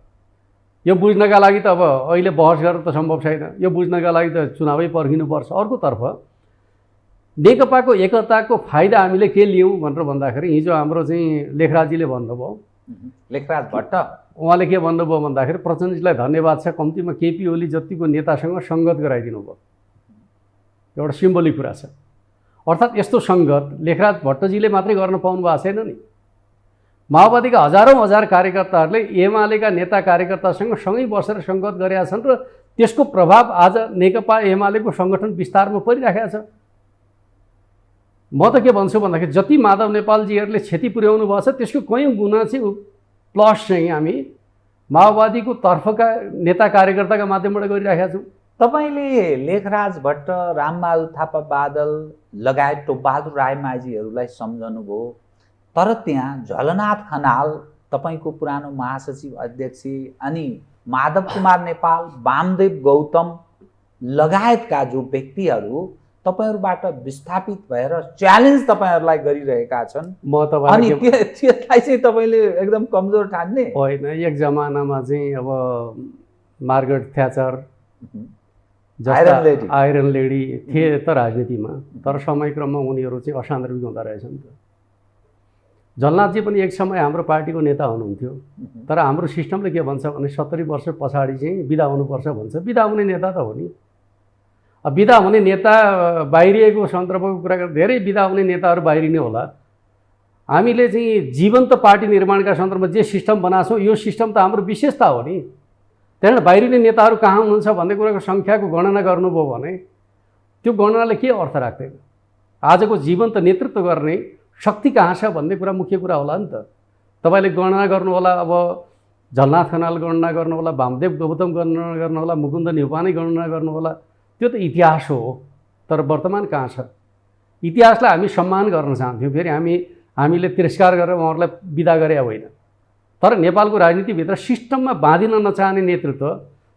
यो बुझ्नका लागि त अब अहिले बहस गरेर त सम्भव छैन, यो बुझ्नका लागि त चुनावै पर्खिनुपर्छ। अर्कोतर्फ नेकपाको एकताको फाइदा हामीले के लियौँ भनेर भन्दाखेरि हिजो हाम्रो चाहिँ लेखराजजीले भन्नुभयो, लेखराज भट्ट, उहाँले के भन्नुभयो भन्दाखेरि प्रचण्डजीलाई धन्यवाद छ, कम्तीमा केपी ओली जतिको नेतासँग सङ्गत गराइदिनु भयो। एउटा सिम्बोलिक कुरा छ। अर्थात् यस्तो सङ्गत लेखराज भट्टजीले मात्रै गर्न पाउनु भएको छैन नि। माओवादीका हजारौँ हजार कार्यकर्ताहरूले एमालेका नेता कार्यकर्तासँग सँगै बसेर सङ्गत गरेका छन् र त्यसको प्रभाव आज नेकपा एमालेको सङ्गठन विस्तारमा परिराखेको छ। म त के भन्छु भन्दाखेरि जति माधव नेपालजीहरूले क्षति पुर्याउनु भएको छ त्यसको कयौँ गुणा चाहिँ प्लस चाहिँ हामी माओवादीको तर्फका नेता कार्यकर्ताका माध्यमबाट गरिराखेका छौँ। तपाईँले लेखराज भट्ट, रामबहादुर थापा बादल लगायत टोपबहादुर रायमाझीहरूलाई सम्झनुभयो, तर त्यहाँ झलनाथ खनाल तपाईँको पुरानो महासचिव अध्यक्ष अनि माधव कुमार नेपाल, वामदेव गौतम लगायतका जो व्यक्तिहरू तपाईँहरूबाट विस्थापित भएर च्यालेन्ज तपाईँहरूलाई गरिरहेका छन्, म तपाईँलाई अनि त्यसलाई चाहिँ तपाईँले एकदम कमजोर ठान्ने होइन। एक जमानामा चाहिँ अब मार्गरेट थ्याचर जस्ता आइरन लेडी थिए त राजनीतिमा, तर समयक्रममा उनीहरू चाहिँ असान्दर्भिक हुँदो रहेछन् त। झलनाथजी पनि एक समय हाम्रो पार्टीको नेता हुनुहुन्थ्यो, तर हाम्रो सिस्टमले के भन्छ भने 70 वर्ष पछाडि चाहिँ बिदा हुनुपर्छ भन्छ। बिदा हुने नेता त हो नि। अब बिदा हुने नेता बाहिरिएको सन्दर्भको कुरा गर्दा धेरै बिदा हुने नेताहरू बाहिरिने होला। हामीले चाहिँ जीवन्त पार्टी निर्माणका सन्दर्भमा जे सिस्टम बनाएको छौँ यो सिस्टम त हाम्रो विशेषता हो नि। त्यहाँबाट बाहिरिने नेताहरू कहाँ हुनुहुन्छ भन्ने कुराको सङ्ख्याको गणना गर्नुभयो भने त्यो गणनाले के अर्थ राख्दैन। आजको जीवन्त नेतृत्व गर्ने शक्ति कहाँ छ भन्ने कुरा मुख्य कुरा होला नि त। तपाईँले गणना गर्नु होला, अब झलनाथ खनाल गणना गर्नु होला, वामदेव गौतम गणना गर्नु होला, मुकुन्द नेउपाने गणना गर्नु होला, त्यो त इतिहास हो। तर वर्तमान कहाँ छ? इतिहासलाई हामी सम्मान गर्न चाहन्थ्यौँ। फेरि हामीले तिरस्कार गरेर उहाँहरूलाई बिदा गरे होइन। तर नेपालको राजनीतिभित्र सिस्टममा बाँधिन नचाहने नेतृत्व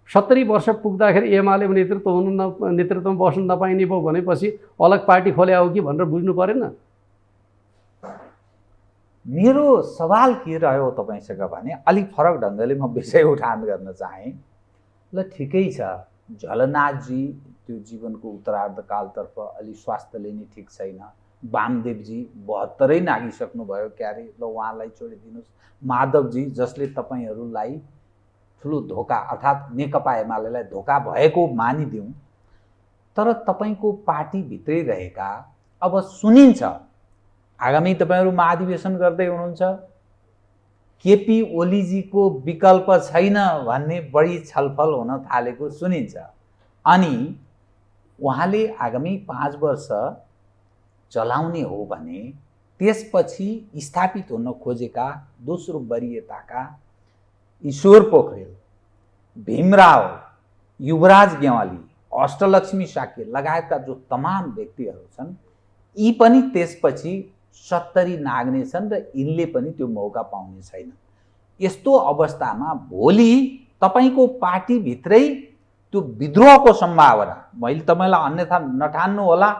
70 वर्ष पुग्दाखेरि एमाले नेतृत्वमा बस्नु नपाइने भयो भनेपछि अलग पार्टी खोले हो कि भनेर बुझ्नु परेन। मेरो सवाल के रह्यो तपाईँसँग भने अलिक फरक ढङ्गले म विषय उठान गर्न चाहेँ। ल ठिकै छ, झलनाथजी त्यो जीवनको उत्तरार्धकालतर्फ अलि स्वास्थ्यले नै ठिक छैन। वामदेवजी 72 नागिसक्नुभयो क्यारे, ल उहाँलाई छोडिदिनुहोस्। माधवजी जसले तपाईँहरूलाई ठुलो धोका अर्थात् नेकपा एमालेलाई धोका भएको मानिदिउँ, तर तपाईँको पार्टीभित्रै रहेका अब सुनिन्छ आगामी तपाईँहरू महाधिवेशन गर्दै हुनुहुन्छ, केपी ओलीजीको विकल्प छैन भन्ने बढी छलफल हुन थालेको सुनिन्छ। अनि उहाँले आगामी 5 वर्ष चलाउने हो भने त्यसपछि स्थापित हुन खोजेका दोस्रो वरियताका ईश्वर पोखरेल, भीमराव, युवराज गेवाली, अष्टलक्ष्मी साक्य लगायतका जो तमाम व्यक्तिहरू छन्, यी पनि त्यसपछि 70 नाग्नेछन् र यिनले पनि त्यो मौका पाउने छैन। यस्तो अवस्थामा भोलि तपाईँको पार्टीभित्रै त्यो विद्रोहको सम्भावना, मैले तपाईँलाई अन्यथा नठान्नु होला,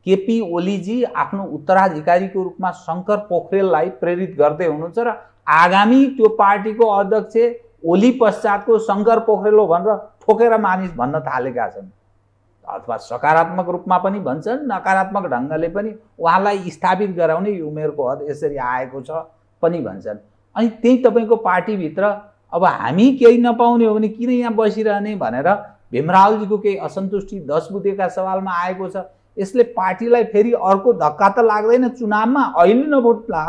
केपी ओलीजी आफ्नो उत्तराधिकारीको रूपमा शङ्कर पोखरेललाई प्रेरित गर्दै हुनुहुन्छ र आगामी त्यो पार्टीको अध्यक्ष ओली पश्चातको शङ्कर पोखरेल हो भनेर ठोकेर मानिस भन्न थालेका छन्। अथवा सकारात्मक रूपमा पनि भन्छन्, नकारात्मक ढङ्गले पनि उहाँलाई स्थापित गराउने उमेरको हद यसरी आएको छ पनि भन्छन्। अनि त्यही तपाईँको पार्टीभित्र अब हामी केही नपाउने हो भने किन यहाँ बसिरहने भनेर भीमरावजीको केही असन्तुष्टि 10 बुँदेका सवालमा आएको छ। यसले पार्टीलाई फेरि अर्को धक्का त लाग्दैन चुनावमा? अहिले नभुट्ला,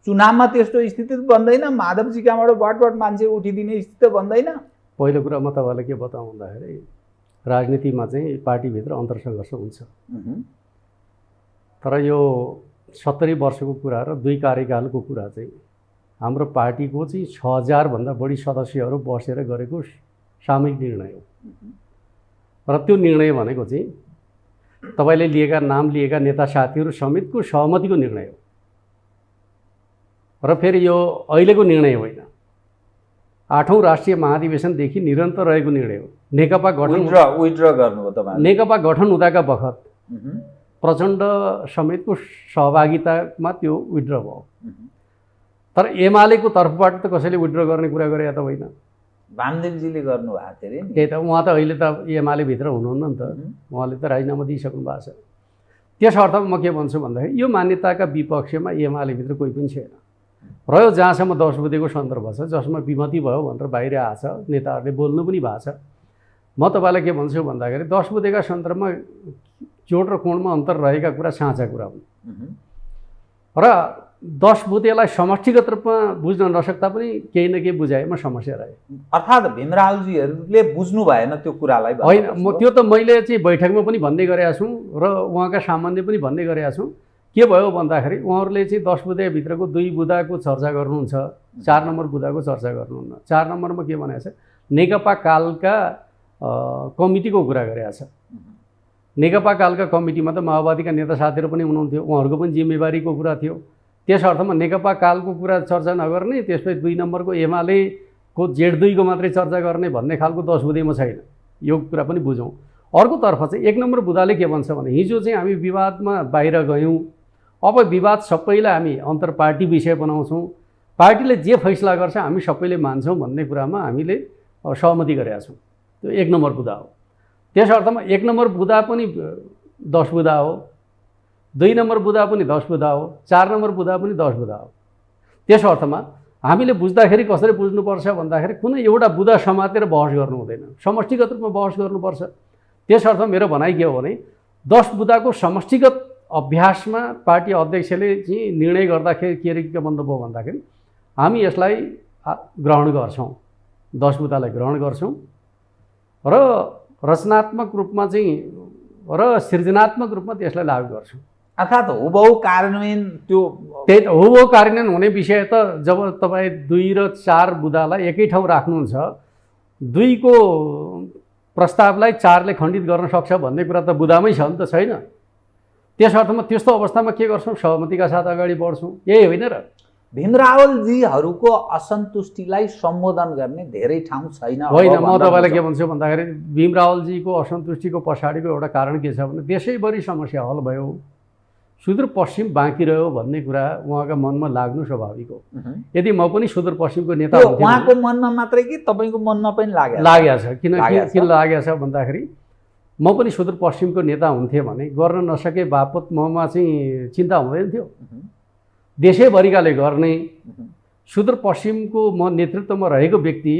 चुनावमा त्यस्तो स्थिति बन्दैन, माधवजी कहाँबाट बटबट मान्छे उठिदिने स्थिति बन्दैन। पहिलो कुरा म तपाईँलाई के बताउँ भन्दाखेरि राजनीतिमा चाहिँ पार्टीभित्र अन्तरसङ्घर्ष हुन्छ, तर यो 70 वर्षको कुरा र 2 कार्यकालको कुरा चाहिँ हाम्रो पार्टीको चाहिँ 6000 भन्दा बढी सदस्यहरू बसेर गरेको सामूहिक निर्णय हो। र त्यो निर्णय भनेको चाहिँ तपाईँले नाम लिएका नेता साथीहरू समेतको सहमतिको निर्णय हो। र फेरि यो अहिलेको निर्णय होइन, 8औं राष्ट्रिय महाधिवेशनदेखि निरन्तर रहेको निर्णय हो। नेकपा गठन हुँदाका बखत प्रचण्ड समेतको सहभागितामा त्यो विड्र भयो। तर एमालेको तर्फबाट त कसैले विड्र गर्ने कुरा गरे त होइन, वामदेवजीले गर्नुभएको थियो अरे। त्यही त, उहाँ त अहिले त एमाले भित्र हुनुहुन्न नि त, उहाँले त राजीनामा दिइसक्नु भएको छ। त्यस अर्थमा म के भन्छु भन्दाखेरि यो मान्यताका विपक्षमा एमाले भित्र कोही पनि छैन। रह्यो जहाँसम्म 10 बुँदेको सन्दर्भ छ जसमा विमति भयो भनेर बाहिर आएको छ, नेताहरूले बोल्नु पनि भएको छ। म तपाईँलाई के भन्छु भन्दाखेरि 10 बुँदेका सन्दर्भमा चोट र कोणमा अन्तर रहेका कुरा साँचा कुरा हुन् र 10 बुँदेलाई समष्टिगत रूपमा बुझ्न नसक्दा पनि केही न केही बुझाएमा समस्या रहे। अर्थात् भीमरावजीहरूले बुझ्नु भएन त्यो कुरालाई। होइन, त्यो त मैले चाहिँ बैठकमा पनि भन्दै गरेका छु र उहाँका सामान्य पनि भन्दै गरेका छु। के भयो भन्दाखेरि उहाँहरूले चाहिँ 10 बुँदेभित्रको 2 बुँदाको चर्चा गर्नुहुन्छ, 4 नम्बर बुँदाको चर्चा गर्नुहुन्न। 4 नम्बरमा के भनेको छ, नेकपा कालका कमिटीको कुरा गरेका छ। नेकपा कालका कमिटीमा त माओवादीका नेता साथीहरू पनि हुनुहुन्थ्यो, उहाँहरूको पनि जिम्मेवारीको कुरा थियो। त्यस अर्थमा नेकपा कालको कुरा चर्चा नगर्ने, त्यसपछि 2 नम्बरको एमालेको Z2 को मात्रै चर्चा गर्ने भन्ने खालको 10 बुँदेमा छैन। यो कुरा पनि बुझौँ। अर्कोतर्फ चाहिँ 1 नम्बर बुँदाले के भन्छ भने हिजो चाहिँ हामी विवादमा बाहिर गयौँ, अब विवाद सबैलाई हामी अन्तर पार्टी विषय बनाउँछौँ, पार्टीले जे फैसला गर्छ हामी सबैले मान्छौँ भन्ने कुरामा हामीले सहमति गरेका छौँ। त्यो 1 नम्बर बुँदा हो। त्यस अर्थमा 1 नम्बर बुँदा पनि 10 बुँदा हो, 2 नम्बर बुँदा पनि 10 बुँदा हो, 4 नम्बर बुँदा पनि 10 बुँदा हो। त्यस अर्थमा हामीले बुझ्दाखेरि कसरी बुझ्नुपर्छ भन्दाखेरि कुनै एउटा बुँदा समातेर बहस गर्नु हुँदैन, समष्टिगत रूपमा बहस गर्नुपर्छ। त्यस अर्थमा मेरो भनाइ के हो भने 10 बुँदाको समष्टिगत अभ्यासमा पार्टी अध्यक्षले चाहिँ निर्णय गर्दाखेरि के बन्द भयो भन्दाखेरि हामी यसलाई ग्रहण गर्छौँ, 10 बुँदालाई ग्रहण गर्छौँ र रचनात्मक रूपमा चाहिँ र सृजनात्मक रूपमा त्यसलाई लागू गर्छौँ। अर्थात् हुबहु कार्यान्वयन त्यो त्यही हुबहु कार्यान्वयन हुने विषय त जब तपाईँ 2 र 4 बुँदालाई एकै ठाउँ राख्नुहुन्छ, 2 को प्रस्तावलाई 4 ले खण्डित गर्न सक्छ भन्ने कुरा त बुँदामै छ नि त, छैन? त्यस अर्थमा त्यस्तो अवस्थामा के गर्छौँ, सहमतिका साथ अगाडि बढ्छौँ, यही होइन र? भीमरावलजीहरूको असन्तुष्टिलाई सम्बोधन गर्ने धेरै ठाउँ छैन। होइन, म तपाईँलाई के भन्छु भन्दाखेरि भीमरावलजीको असन्तुष्टिको पछाडिको एउटा कारण के छ भने देशैभरि समस्या हल भयो, सुदूरपश्चिम बाँकी रह्यो भन्ने कुरा उहाँका मनमा लाग्नु स्वाभाविक हो। यदि म पनि सुदूरपश्चिमको नेता हुन्थेँ, उहाँको मनमा मात्रै कि तपाईँको मनमा पनि लागेको छ। किन लागेको छ भन्दाखेरि म पनि सुदूरपश्चिमको नेता हुन्थेँ भने गर्न नसके बापत ममा चाहिँ चिन्ता हुँदैन थियो। देशैभरिकाले गर्ने, सुदूरपश्चिमको म नेतृत्वमा रहेको व्यक्ति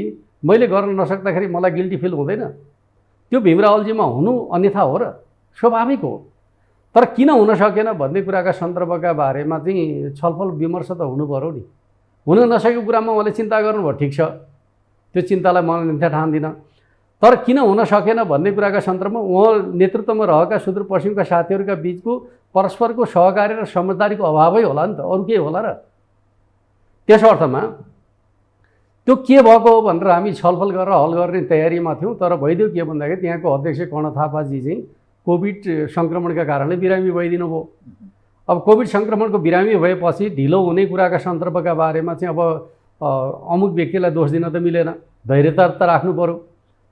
मैले गर्न नसक्दाखेरि मलाई गिल्टी फिल हुँदैन? त्यो भीमरावलजीमा हुनु अन्यथा हो र, स्वाभाविक हो। तर किन हुन सकेन भन्ने कुराका सन्दर्भका बारेमा चाहिँ छलफल विमर्श त हुनु पर्यो नि। हुन नसकेको कुरामा उहाँले चिन्ता गर्नुभयो, ठिक छ, त्यो चिन्तालाई म निम्ता ठान्दिनँ। तर किन हुन सकेन भन्ने कुराका सन्दर्भमा उहाँ नेतृत्वमा रहेका सुदूरपश्चिमका साथीहरूका बिचको परस्परको सहकार्य र समझदारीको अभावै होला नि त, अरू के होला र? त्यस अर्थमा त्यो के भएको हो भनेर हामी छलफल गरेर हल गर्ने तयारीमा थियौँ। तर भइदियो के भन्दाखेरि त्यहाँको अध्यक्ष कर्ण थापाजी चाहिँ कोभिड सङ्क्रमणका कारणले बिरामी भइदिनु भयो। अब कोभिड सङ्क्रमणको बिरामी भएपछि ढिलो हुने कुराका सन्दर्भका बारेमा चाहिँ अब अमुक व्यक्तिलाई दोष दिन त मिलेन, धैर्यता त राख्नु पऱ्यो।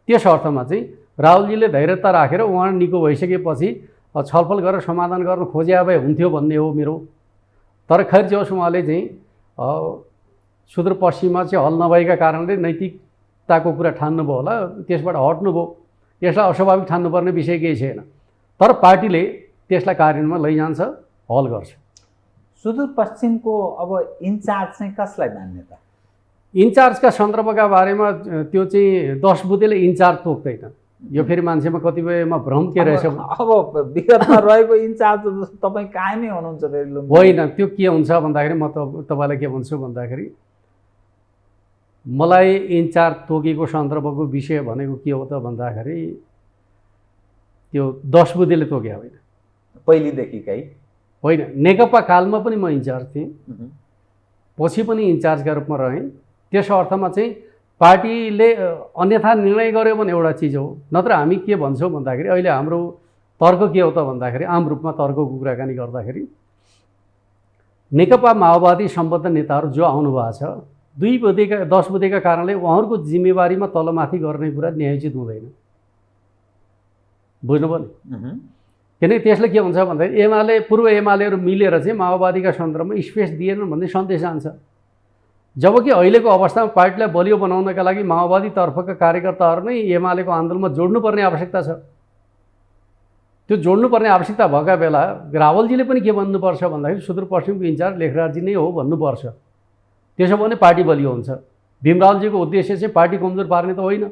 त्यस अर्थमा चाहिँ राहुलजीले धैर्यता राखेर उहाँ निको भइसकेपछि छलफल गरेर समाधान गर्न खोजे भए हुन्थ्यो भन्ने हो मेरो। तर खैर जोस् उहाँले चाहिँ सुदूरपश्चिममा चाहिँ हल नभएका कारणले नैतिकताको कुरा ठान्नुभयो होला, त्यसबाट हट्नुभयो। यसलाई अस्वाभाविक ठान्नुपर्ने विषय केही छैन। तर पार्टीले त्यसलाई कार्यान्वयनमा लैजान्छ, हल गर्छ। सुदूरपश्चिमको अब इन्चार्ज चाहिँ कसलाई मान्यता? इन्चार्जका सन्दर्भका बारेमा त्यो चाहिँ 10 बुँदेले इन्चार्ज तोक्दैन। यो फेरि मान्छेमा कतिपयमा भ्रम के रहेछ, अब विगतमा रहेको इन्चार्ज तपाईँ कायमै हुनुहुन्छ फेरि? होइन, त्यो के हुन्छ भन्दाखेरि म तपाईँलाई के भन्छु भन्दाखेरि मलाई इन्चार्ज तोकेको सन्दर्भको विषय भनेको के हो त भन्दाखेरि त्यो 10 बुँदेले तोके होइन, पहिलेदेखिकै होइन। नेकपा कालमा पनि म इन्चार्ज थिएँ, पछि पनि इन्चार्जका रूपमा रहेँ। त्यस अर्थमा चाहिँ पार्टीले अन्यथा निर्णय गर्यो भने एउटा चिज हो, नत्र हामी के भन्छौँ भन्दाखेरि अहिले हाम्रो तर्क के हो त भन्दाखेरि आम रूपमा तर्कको कुराकानी गर्दाखेरि नेकपा माओवादी सम्बद्ध नेताहरू जो आउनुभएको छ 10 बुँदेका कारणले उहाँहरूको जिम्मेवारीमा तलमाथि गर्ने कुरा न्यायोचित हुँदैन, बुझ्नुभयो नि? किनकि त्यसले के हुन्छ भन्दाखेरि पूर्व एमालेहरू मिलेर चाहिँ माओवादीका सन्दर्भमा स्पेस दिएनन् भन्ने सन्देश जान्छ। जबकि अहिलेको अवस्थामा पार्टीलाई बलियो बनाउनका लागि माओवादी तर्फका कार्यकर्ताहरू नै एमालेको आन्दोलनमा जोड्नुपर्ने आवश्यकता छ। त्यो जोड्नुपर्ने आवश्यकता भएका बेला रावलजीले पनि के भन्नुपर्छ भन्दाखेरि सुदूरपश्चिमको इन्चार्ज लेखराजजी नै हो भन्नुपर्छ। त्यसो भने पार्टी बलियो हुन्छ। भीमरावलजीको उद्देश्य चाहिँ पार्टी कमजोर पार्ने त होइन,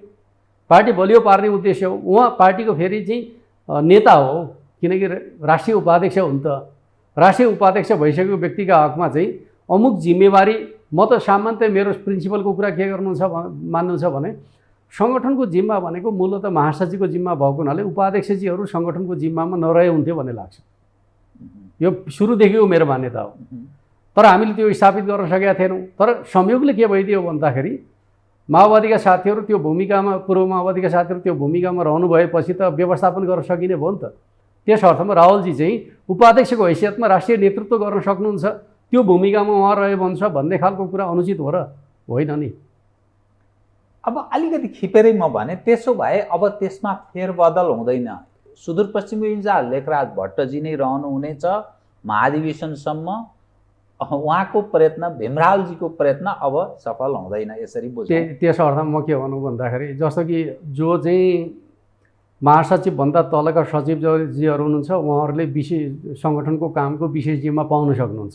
पार्टी बलियो पार्ने उद्देश्य हो। उहाँ पार्टीको फेरि चाहिँ नेता हो, किनकि राष्ट्रिय उपाध्यक्ष हो नि त। राष्ट्रिय उपाध्यक्ष भइसकेको व्यक्तिका हकमा चाहिँ अमुक जिम्मेवारी, म त सामान्यतया मेरो प्रिन्सिपलको कुरा के गर्नुहुन्छ मान्नुहुन्छ भने सङ्गठनको जिम्मा भनेको मूलत महासचिवको जिम्मा भएको हुनाले उपाध्यक्षजीहरू सङ्गठनको जिम्मामा नरहे हुन्थ्यो भन्ने लाग्छ। यो सुरुदेखिको मेरो मान्यता हो। तर हामीले त्यो स्थापित गर्न सकेका थिएनौँ। तर संयोगले के भइदियो भन्दाखेरि माओवादीका साथीहरू त्यो भूमिकामा, पूर्व माओवादीका साथीहरू त्यो भूमिकामा रहनु भएपछि त व्यवस्थापन गर्न सकिने भयो नि त। त्यस अर्थमा राहुलजी चाहिँ उपाध्यक्षको हैसियतमा राष्ट्रिय नेतृत्व गर्न सक्नुहुन्छ, त्यो भूमिकामा उहाँ रहे भन्छ भन्ने खालको कुरा अनुचित हो र होइन नि। अब अलिकति खिपेरै म भने त्यसो भए अब त्यसमा फेरबदल हुँदैन। सुदूरपश्चिमी इन्चार्ज लेखराज भट्टजी नै रहनुहुनेछ महाधिवेशनसम्म। उहाँको प्रयत्न, भीमरावजीको प्रयत्न अब सफल हुँदैन, यसरी बुझ्नु। त्यस अर्थमा म के भनौँ भन्दाखेरि जस्तो कि जो चाहिँ महासचिवभन्दा तलका सचिवजीहरू हुनुहुन्छ उहाँहरूले विशेष सङ्गठनको कामको विशेष जिम्मा पाउन सक्नुहुन्छ,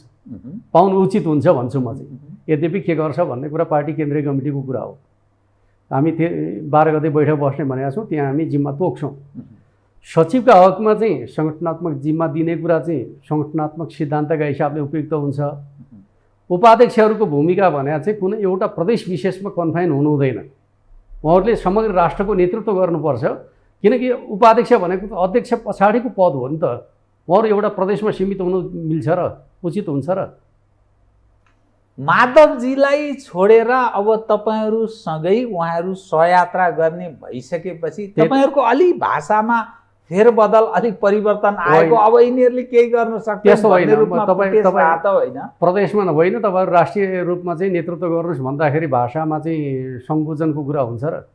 पाउनु उचित हुन्छ भन्छु म चाहिँ। यद्यपि के गर्छ भन्ने कुरा पार्टी केन्द्रीय कमिटीको कुरा हो। हामी 12 गते बैठक बस्ने भनेका छौँ, त्यहाँ हामी जिम्मा तोक्छौँ। सचिवका हकमा चाहिँ सङ्गठनात्मक जिम्मा दिने कुरा चाहिँ सङ्गठनात्मक सिद्धान्तका हिसाबले उपयुक्त हुन्छ। उपाध्यक्षहरूको भूमिका भने चाहिँ कुनै एउटा प्रदेश विशेषमा कन्फाइन हुनु हुँदैन, उहाँहरूले समग्र राष्ट्रको नेतृत्व गर्नुपर्छ। किनकि उपाध्यक्ष भनेको त अध्यक्ष पछाडिको पद हो नि त, उहाँहरू एउटा प्रदेशमा सीमित हुनु मिल्छ र उचित हुन्छ र? माधवजीलाई छोडेर अब तपाईँहरूसँगै उहाँहरू सहयात्रा गर्ने भइसकेपछि तपाईँहरूको अलि भाषामा फेरबदल, अलिक परिवर्तन आएको, अब यिनीहरूले केही गर्न सक्दैन भन्ने रूपमा होइन? प्रदेशमा होइन, तपाईँहरू राष्ट्रिय रूपमा चाहिँ नेतृत्व गर्नुहोस् भन्दाखेरि भाषामा चाहिँ संकुचनको कुरा हुन्छ र?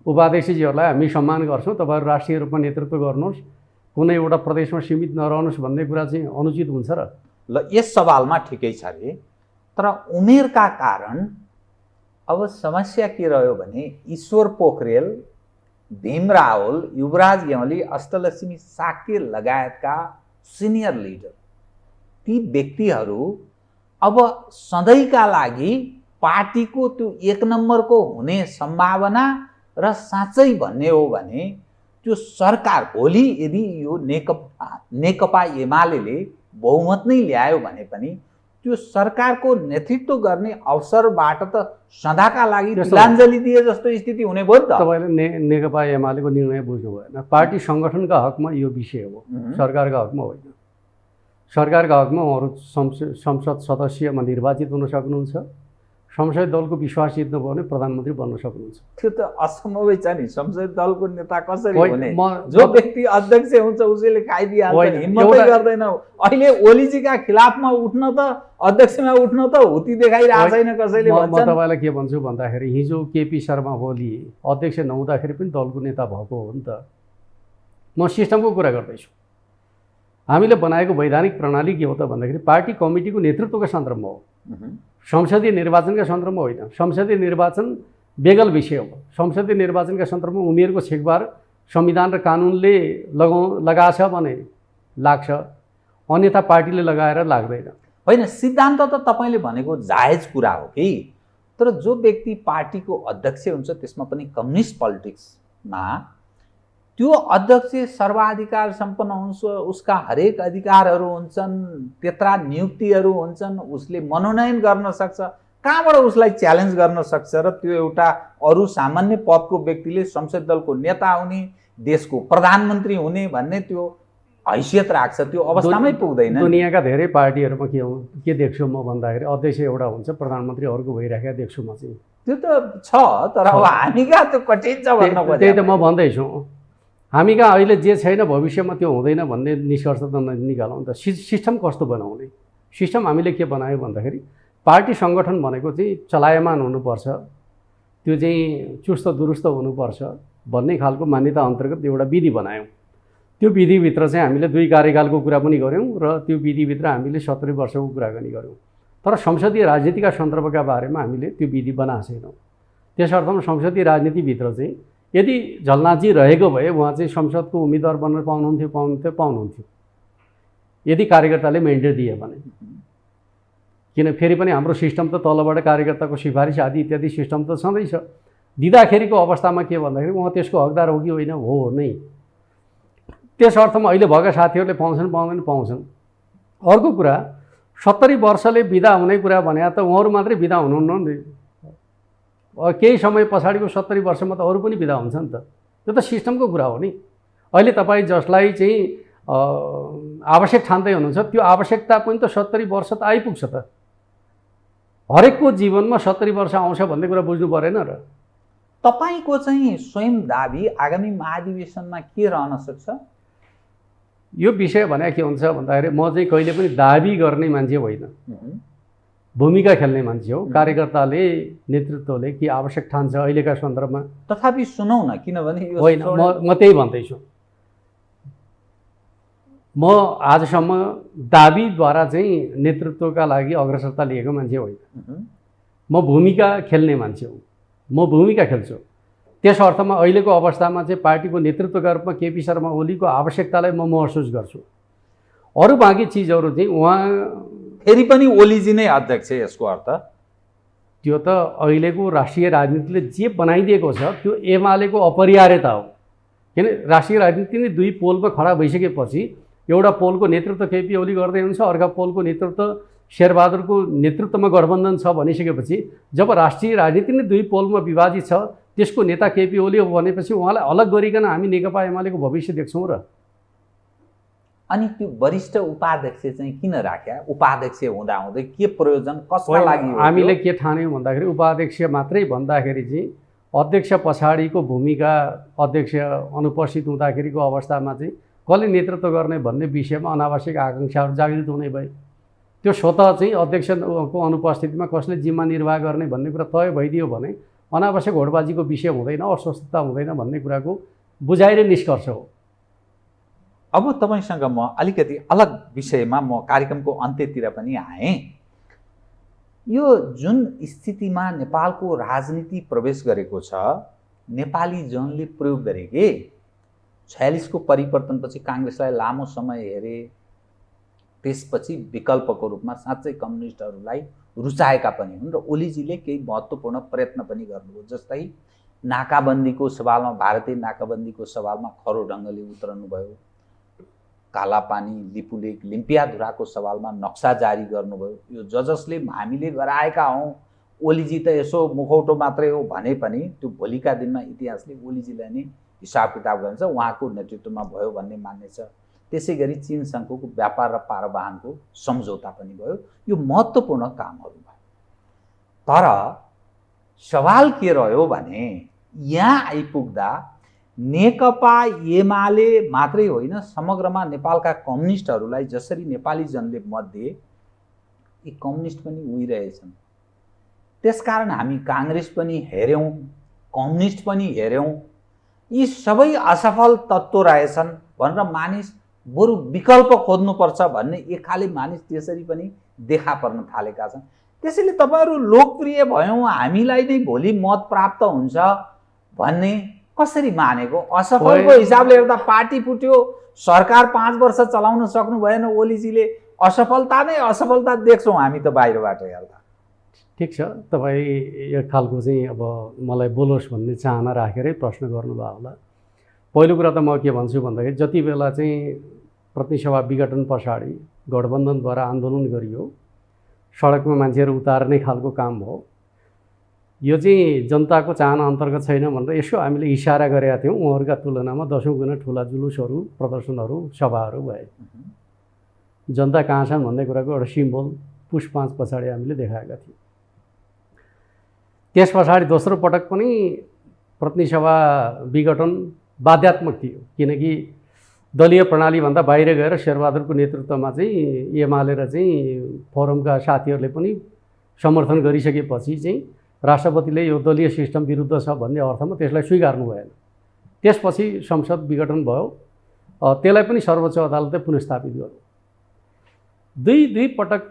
उपाध्यक्षजीहरूलाई हामी सम्मान गर्छौँ, तपाईँहरू राष्ट्रिय रूपमा नेतृत्व गर्नुहोस्, कुनै एउटा प्रदेशमा सीमित नरहनुहोस् भन्ने कुरा चाहिँ अनुचित हुन्छ र? ल, यस सवालमा ठिकै छ अरे, तर उमेरका कारण अब समस्या के रह्यो भने ईश्वर पोखरेल, भीम रावल, युवराज गेवाली, अष्टलक्ष्मी साक्य लगायतका सिनियर लिडर, ती व्यक्तिहरू अब सधैँका लागि पार्टीको त्यो 1 नम्बरको हुने सम्भावना र साँच्चै भन्ने हो भने त्यो सरकार भोलि यदि यो नेकपा एमाले बहुमत नै ल्यायो भने पनि त्यो सरकारको नेतृत्व गर्ने अवसरबाट त सदाका लागि तिलाञ्जली दिए जस्तो स्थिति हुने भयो नि त। तपाईँले नेकपा एमालेको निर्णय बुझ्नु भएन। पार्टी सङ्गठनका हकमा यो विषय हो, सरकारका हकमा होइन। सरकारका हकमा उहाँहरू संसद सदस्यमा निर्वाचित हुन सक्नुहुन्छ, संसदीय दलको विश्वास जित्नु भयो भने प्रधानमन्त्री बन्न सक्नुहुन्छ। त्यो त असम्भवै छ नि। संसदीय दलको नेता कसरी हुने? जो व्यक्ति अध्यक्ष हुन्छ उसैले खाइदिइहाल्छ, हिम्मतै गर्दैन। अहिले ओलीजीका खिलाफमा उठ्न त, अध्यक्षमा उठ्न त हुती देखाइरहेको छैन कसैले भन्छ। म तपाईँलाई के भन्छु भन्दाखेरि हिजो केपी शर्मा ओली अध्यक्ष नहुँदाखेरि पनि दलको नेता भएको हो नि त। म सिस्टमको कुरा गर्दैछु। हामीले बनाएको वैधानिक प्रणाली के हो त भन्दाखेरि पार्टी कमिटीको नेतृत्वको सन्दर्भमा हो, संसदीय निर्वाचनका सन्दर्भमा होइन। संसदीय निर्वाचन बेगल विषय हो। संसदीय निर्वाचनका सन्दर्भमा उमेरको छेकबार संविधान र कानुनले लगाछ भने लाग्छ, अन्यथा पार्टीले लगाएर लाग्दैन। होइन, सिद्धान्त त तपाईँले भनेको जायज कुरा हो कि, तर जो व्यक्ति पार्टीको अध्यक्ष हुन्छ त्यसमा पनि कम्युनिस्ट पोलिटिक्समा त्यो अध्यक्ष सर्वाधिकार सम्पन्न हुन्छ, उसका हरेक अधिकारहरू हुन्छन्, त्यत्रा नियुक्तिहरू हुन्छन्, उसले मनोनयन गर्न सक्छ, कहाँबाट उसलाई च्यालेन्ज गर्न सक्छ र त्यो एउटा अरू सामान्य पदको व्यक्तिले संसदीय दलको नेता हुने, देशको प्रधानमन्त्री हुने भन्ने त्यो हैसियत राख्छ, त्यो अवस्थामै पुग्दैन। दुनियाँका धेरै पार्टीहरूमा के देख्छु म भन्दाखेरि अध्यक्ष एउटा हुन्छ, प्रधानमन्त्री अर्को भइराखेका देख्छु म चाहिँ। त्यो त छ, तर अब हामीका त्यो कठिन छ भन्न खोजेको। त्यही त म भन्दैछु, हामी कहाँ अहिले जे छैन भविष्यमा त्यो हुँदैन भन्ने निष्कर्ष त निकालौँ त। सिस्टम कस्तो बनाउने? सिस्टम हामीले के बनायो भन्दाखेरि पार्टी सङ्गठन भनेको चाहिँ चलायमान हुनुपर्छ, त्यो चाहिँ चुस्त दुरुस्त हुनुपर्छ भन्ने खालको मान्यता अन्तर्गत एउटा विधि बनायौँ। त्यो विधिभित्र चाहिँ हामीले 2 कार्यकालको कुरा पनि गऱ्यौँ र त्यो विधिभित्र हामीले 70 वर्षको कुरा पनि गऱ्यौँ। तर संसदीय राजनीतिका सन्दर्भका बारेमा हामीले त्यो विधि बनाएको छैनौँ। त्यस अर्थमा संसदीय राजनीतिभित्र चाहिँ यदि झलनाथजी रहेको भए उहाँ चाहिँ संसदको उम्मेदवार बन्न पाउनुहुन्थ्यो यदि कार्यकर्ताले मेन्डेट दिए भने। किन फेरि पनि हाम्रो सिस्टम त तलबाट कार्यकर्ताको सिफारिस आदि इत्यादि सिस्टम त छँदैछ। दिँदाखेरिको अवस्थामा के भन्दाखेरि उहाँ त्यसको हकदार हो कि होइन? हो नै। त्यस अर्थमा अहिले भएका साथीहरूले पाउँछन् पाउँदैन पाउँछन्। अर्को कुरा 70 वर्षले बिदा हुने कुरा भने त उहाँहरू मात्रै बिदा हुनुहुन्न नि। केही समय पछाडिको 70 वर्षमा त अरू पनि बिदा हुन्छ नि त। त्यो त सिस्टमको कुरा हो नि। अहिले तपाईँ जसलाई चाहिँ आवश्यक ठान्दै हुनुहुन्छ त्यो आवश्यकता पनि त 70 वर्ष त आइपुग्छ त। हरेकको जीवनमा 70 वर्ष आउँछ भन्ने कुरा बुझ्नु परेन र। तपाईँको चाहिँ स्वयं दाबी आगामी महाधिवेशनमा के रहन सक्छ? यो विषय भने के हुन्छ भन्दाखेरि म चाहिँ कहिले पनि दाबी गर्ने मान्छे होइन, भूमिका खेल्ने मान्छे हो। कार्यकर्ताले नेतृत्वले के आवश्यक ठान्छ अहिलेका सन्दर्भमा तथापि सुनौ न, किनभने यो होइन म त्यही भन्दैछु। म आजसम्म दाबीद्वारा चाहिँ नेतृत्वका लागि अग्रसरता लिएको मान्छे होइन। म भूमिका खेल्ने मान्छे हो, म भूमिका खेल्छु। त्यस अर्थमा अहिलेको अवस्थामा चाहिँ पार्टीको नेतृत्वका रूपमा केपी शर्मा ओलीको आवश्यकतालाई म महसुस गर्छु। अरू बाँकी चिजहरू चाहिँ उहाँ फेरि पनि ओलीजी नै अध्यक्ष, यसको अर्थ त्यो त अहिलेको राष्ट्रिय राजनीतिले जे बनाइदिएको छ त्यो एमालेको अपरिहार्यता हो। किन राष्ट्रिय राजनीति नै दुई पोलमा खडा भइसकेपछि एउटा पोलको नेतृत्व केपी ओली गर्दै हुन्छ, अर्का पोलको नेतृत्व शेरबहादुरको नेतृत्वमा गठबन्धन छ भनिसकेपछि जब राष्ट्रिय राजनीति नै दुई पोलमा विभाजित छ त्यसको नेता केपी ओली हो भनेपछि उहाँलाई अलग गरिकन हामी नेकपा एमालेको भविष्य देख्छौँ र। अनि त्यो वरिष्ठ उपाध्यक्ष चाहिँ किन राख्या? उपाध्यक्ष हुँदाहुँदै के प्रयोजन, कसका लागि? हामीले के ठान्यौँ भन्दाखेरि उपाध्यक्ष मात्रै भन्दाखेरि चाहिँ अध्यक्ष पछाडिको भूमिका, अध्यक्ष अनुपस्थित हुँदाखेरिको अवस्थामा चाहिँ कसले नेतृत्व गर्ने भन्ने विषयमा अनावश्यक आकाङ्क्षाहरू जागृत हुने भए। त्यो स्वतः चाहिँ अध्यक्षको अनुपस्थितिमा कसले जिम्मा निर्वाह गर्ने भन्ने कुरा तय भइदियो भने अनावश्यक होडबाजीको विषय हुँदैन, अस्वस्थता हुँदैन भन्ने कुराको बुझाइ र निष्कर्ष हो। अब तपाईँसँग म अलिकति अलग विषयमा म कार्यक्रमको अन्त्यतिर पनि आएँ। यो जुन स्थितिमा नेपालको राजनीति प्रवेश गरेको छ, नेपाली जनले प्रयोग गरे के 46 को परिवर्तनपछि काङ्ग्रेसलाई लामो समय हेरे, त्यसपछि विकल्पको रूपमा साँच्चै कम्युनिस्टहरूलाई रुचाएका पनि हुन् र ओलीजीले केही महत्त्वपूर्ण प्रयत्न पनि गर्नुभयो। जस्तै नाकाबन्दीको सवालमा, भारतीय नाकाबन्दीको सवालमा खरो ढङ्गले उत्रनु भयो। कालापानी, लिपुलेक, लिम्पियाधुराको सवालमा नक्सा जारी गर्नुभयो। यो जसले हामीले गराएका हौँ, ओलीजी त यसो मुखौटो मात्रै हो भने पनि त्यो भोलिका दिनमा इतिहासले ओलीजीलाई नै हिसाब किताब गर्छ, उहाँको नेतृत्वमा भयो भन्ने मान्ने छ। त्यसै गरी चीनसँगको व्यापार र पारवाहनको सम्झौता पनि भयो। यो महत्त्वपूर्ण कामहरू भयो। तर सवाल के रह्यो भने यहाँ आइपुग्दा नेकपा एमाले मात्रै होइन, समग्रमा नेपालका कम्युनिस्टहरूलाई जसरी नेपाली जनले मत दिए, यी कम्युनिस्ट पनि उहिरहेछन्। त्यसकारण हामी काङ्ग्रेस पनि हेऱ्यौँ, कम्युनिस्ट पनि हेऱ्यौँ, यी सबै असफल तत्त्व रहेछन् भनेर मानिस बरु विकल्प खोज्नुपर्छ भन्ने एक खाले मानिस त्यसरी पनि देखा पर्न थालेका छन्। त्यसैले तपाईँहरू लोकप्रिय भयौँ, हामीलाई नै भोलि मत प्राप्त हुन्छ भन्ने कसरी मानेको? असफलको हिसाबले हेर्दा पार्टी फुट्यो, सरकार 5 वर्ष चलाउन सक्नु भएन, ओलीजीले असफलता नै असफलता देख्छौँ हामी त बाहिरबाट हेर्दा। ठिक छ, तपाईँ यो खालको चाहिँ अब मलाई बोलोस् भन्ने चाहना राखेरै प्रश्न गर्नुभयो होला। पहिलो कुरा त म के भन्छु भन्दाखेरि जति बेला चाहिँ प्रतिनिधिसभा विघटन पछाडि गठबन्धनद्वारा आन्दोलन गरियो, सडकमा मान्छेहरू उतार्ने खालको काम हो, यो चाहिँ जनताको चाहना अन्तर्गत छैन भनेर यसो हामीले इसारा गरेका थियौँ। उहाँहरूका तुलनामा 10औं गुणा ठुला जुलुसहरू, प्रदर्शनहरू, सभाहरू भए। जनता कहाँ छन् भन्ने कुराको एउटा सिम्बल पुष 5 पछाडि हामीले देखाएका थियौँ। त्यस पछाडि दोस्रो पटक पनि प्रतिनिधि सभा विघटन बाध्यात्मक थियो, किनकि दलीय प्रणालीभन्दा बाहिर गएर शेरबहादुरको नेतृत्वमा चाहिँ एमाले र चाहिँ फोरमका साथीहरूले पनि समर्थन गरिसकेपछि चाहिँ राष्ट्रपतिले यो दलीय सिस्टम विरुद्ध छ भन्ने अर्थमा त्यसलाई स्वीकार्नु भएन। त्यसपछि संसद विघटन भयो, त्यसलाई पनि सर्वोच्च अदालतले पुनर्स्थापित गर्यो। दुई पटक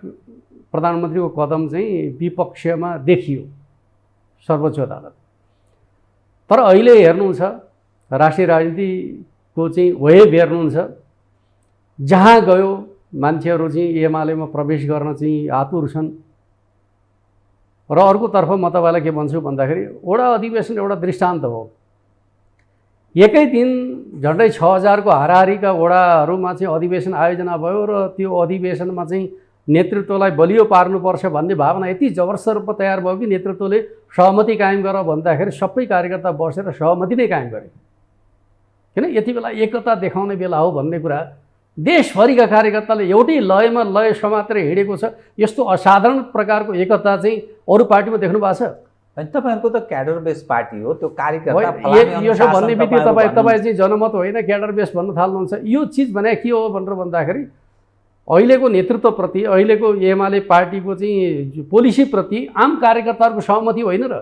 प्रधानमन्त्रीको कदम चाहिँ विपक्षमा देखियो सर्वोच्च अदालत। तर अहिले हेर्नुहुन्छ राष्ट्रिय राजनीतिको चाहिँ वेभ हेर्नुहुन्छ, जहाँ गयो मान्छेहरू चाहिँ एमालेमा प्रवेश गर्न चाहिँ आतुर छन्। र अर्कोतर्फ म तपाईँलाई के भन्छु भन्दाखेरि वडा अधिवेशन एउटा दृष्टान्त हो। एकै दिन झन्डै 6000 को हाराहारीका वडाहरूमा चाहिँ अधिवेशन आयोजना भयो र त्यो अधिवेशनमा चाहिँ नेतृत्वलाई बलियो पार्नुपर्छ भन्ने भावना यति जबरजस्त रूपमा तयार भयो कि नेतृत्वले सहमति कायम गर भन्दाखेरि सबै कार्यकर्ता बसेर सहमति नै कायम गरे। किन यति बेला एकता देखाउने बेला हो भन्ने कुरा देशभरिका कार्यकर्ताले एउटै लयमा लय समातेर हिँडेको छ। यस्तो असाधारण प्रकारको एकता चाहिँ अरू पार्टीमा देख्नु भएको छ? अनि तपाईँहरूको त क्याडर बेस पार्टी हो, त्यो कार्यकर्ता यो सब भन्ने बित्तिकै तपाईँ चाहिँ जनमत होइन क्याडर बेस भन्न थाल्नुहुन्छ। यो चिज भने के हो भनेर भन्दाखेरि अहिलेको नेतृत्वप्रति, अहिलेको एमाले पार्टीको चाहिँ पोलिसीप्रति आम कार्यकर्ताहरूको सहमति होइन र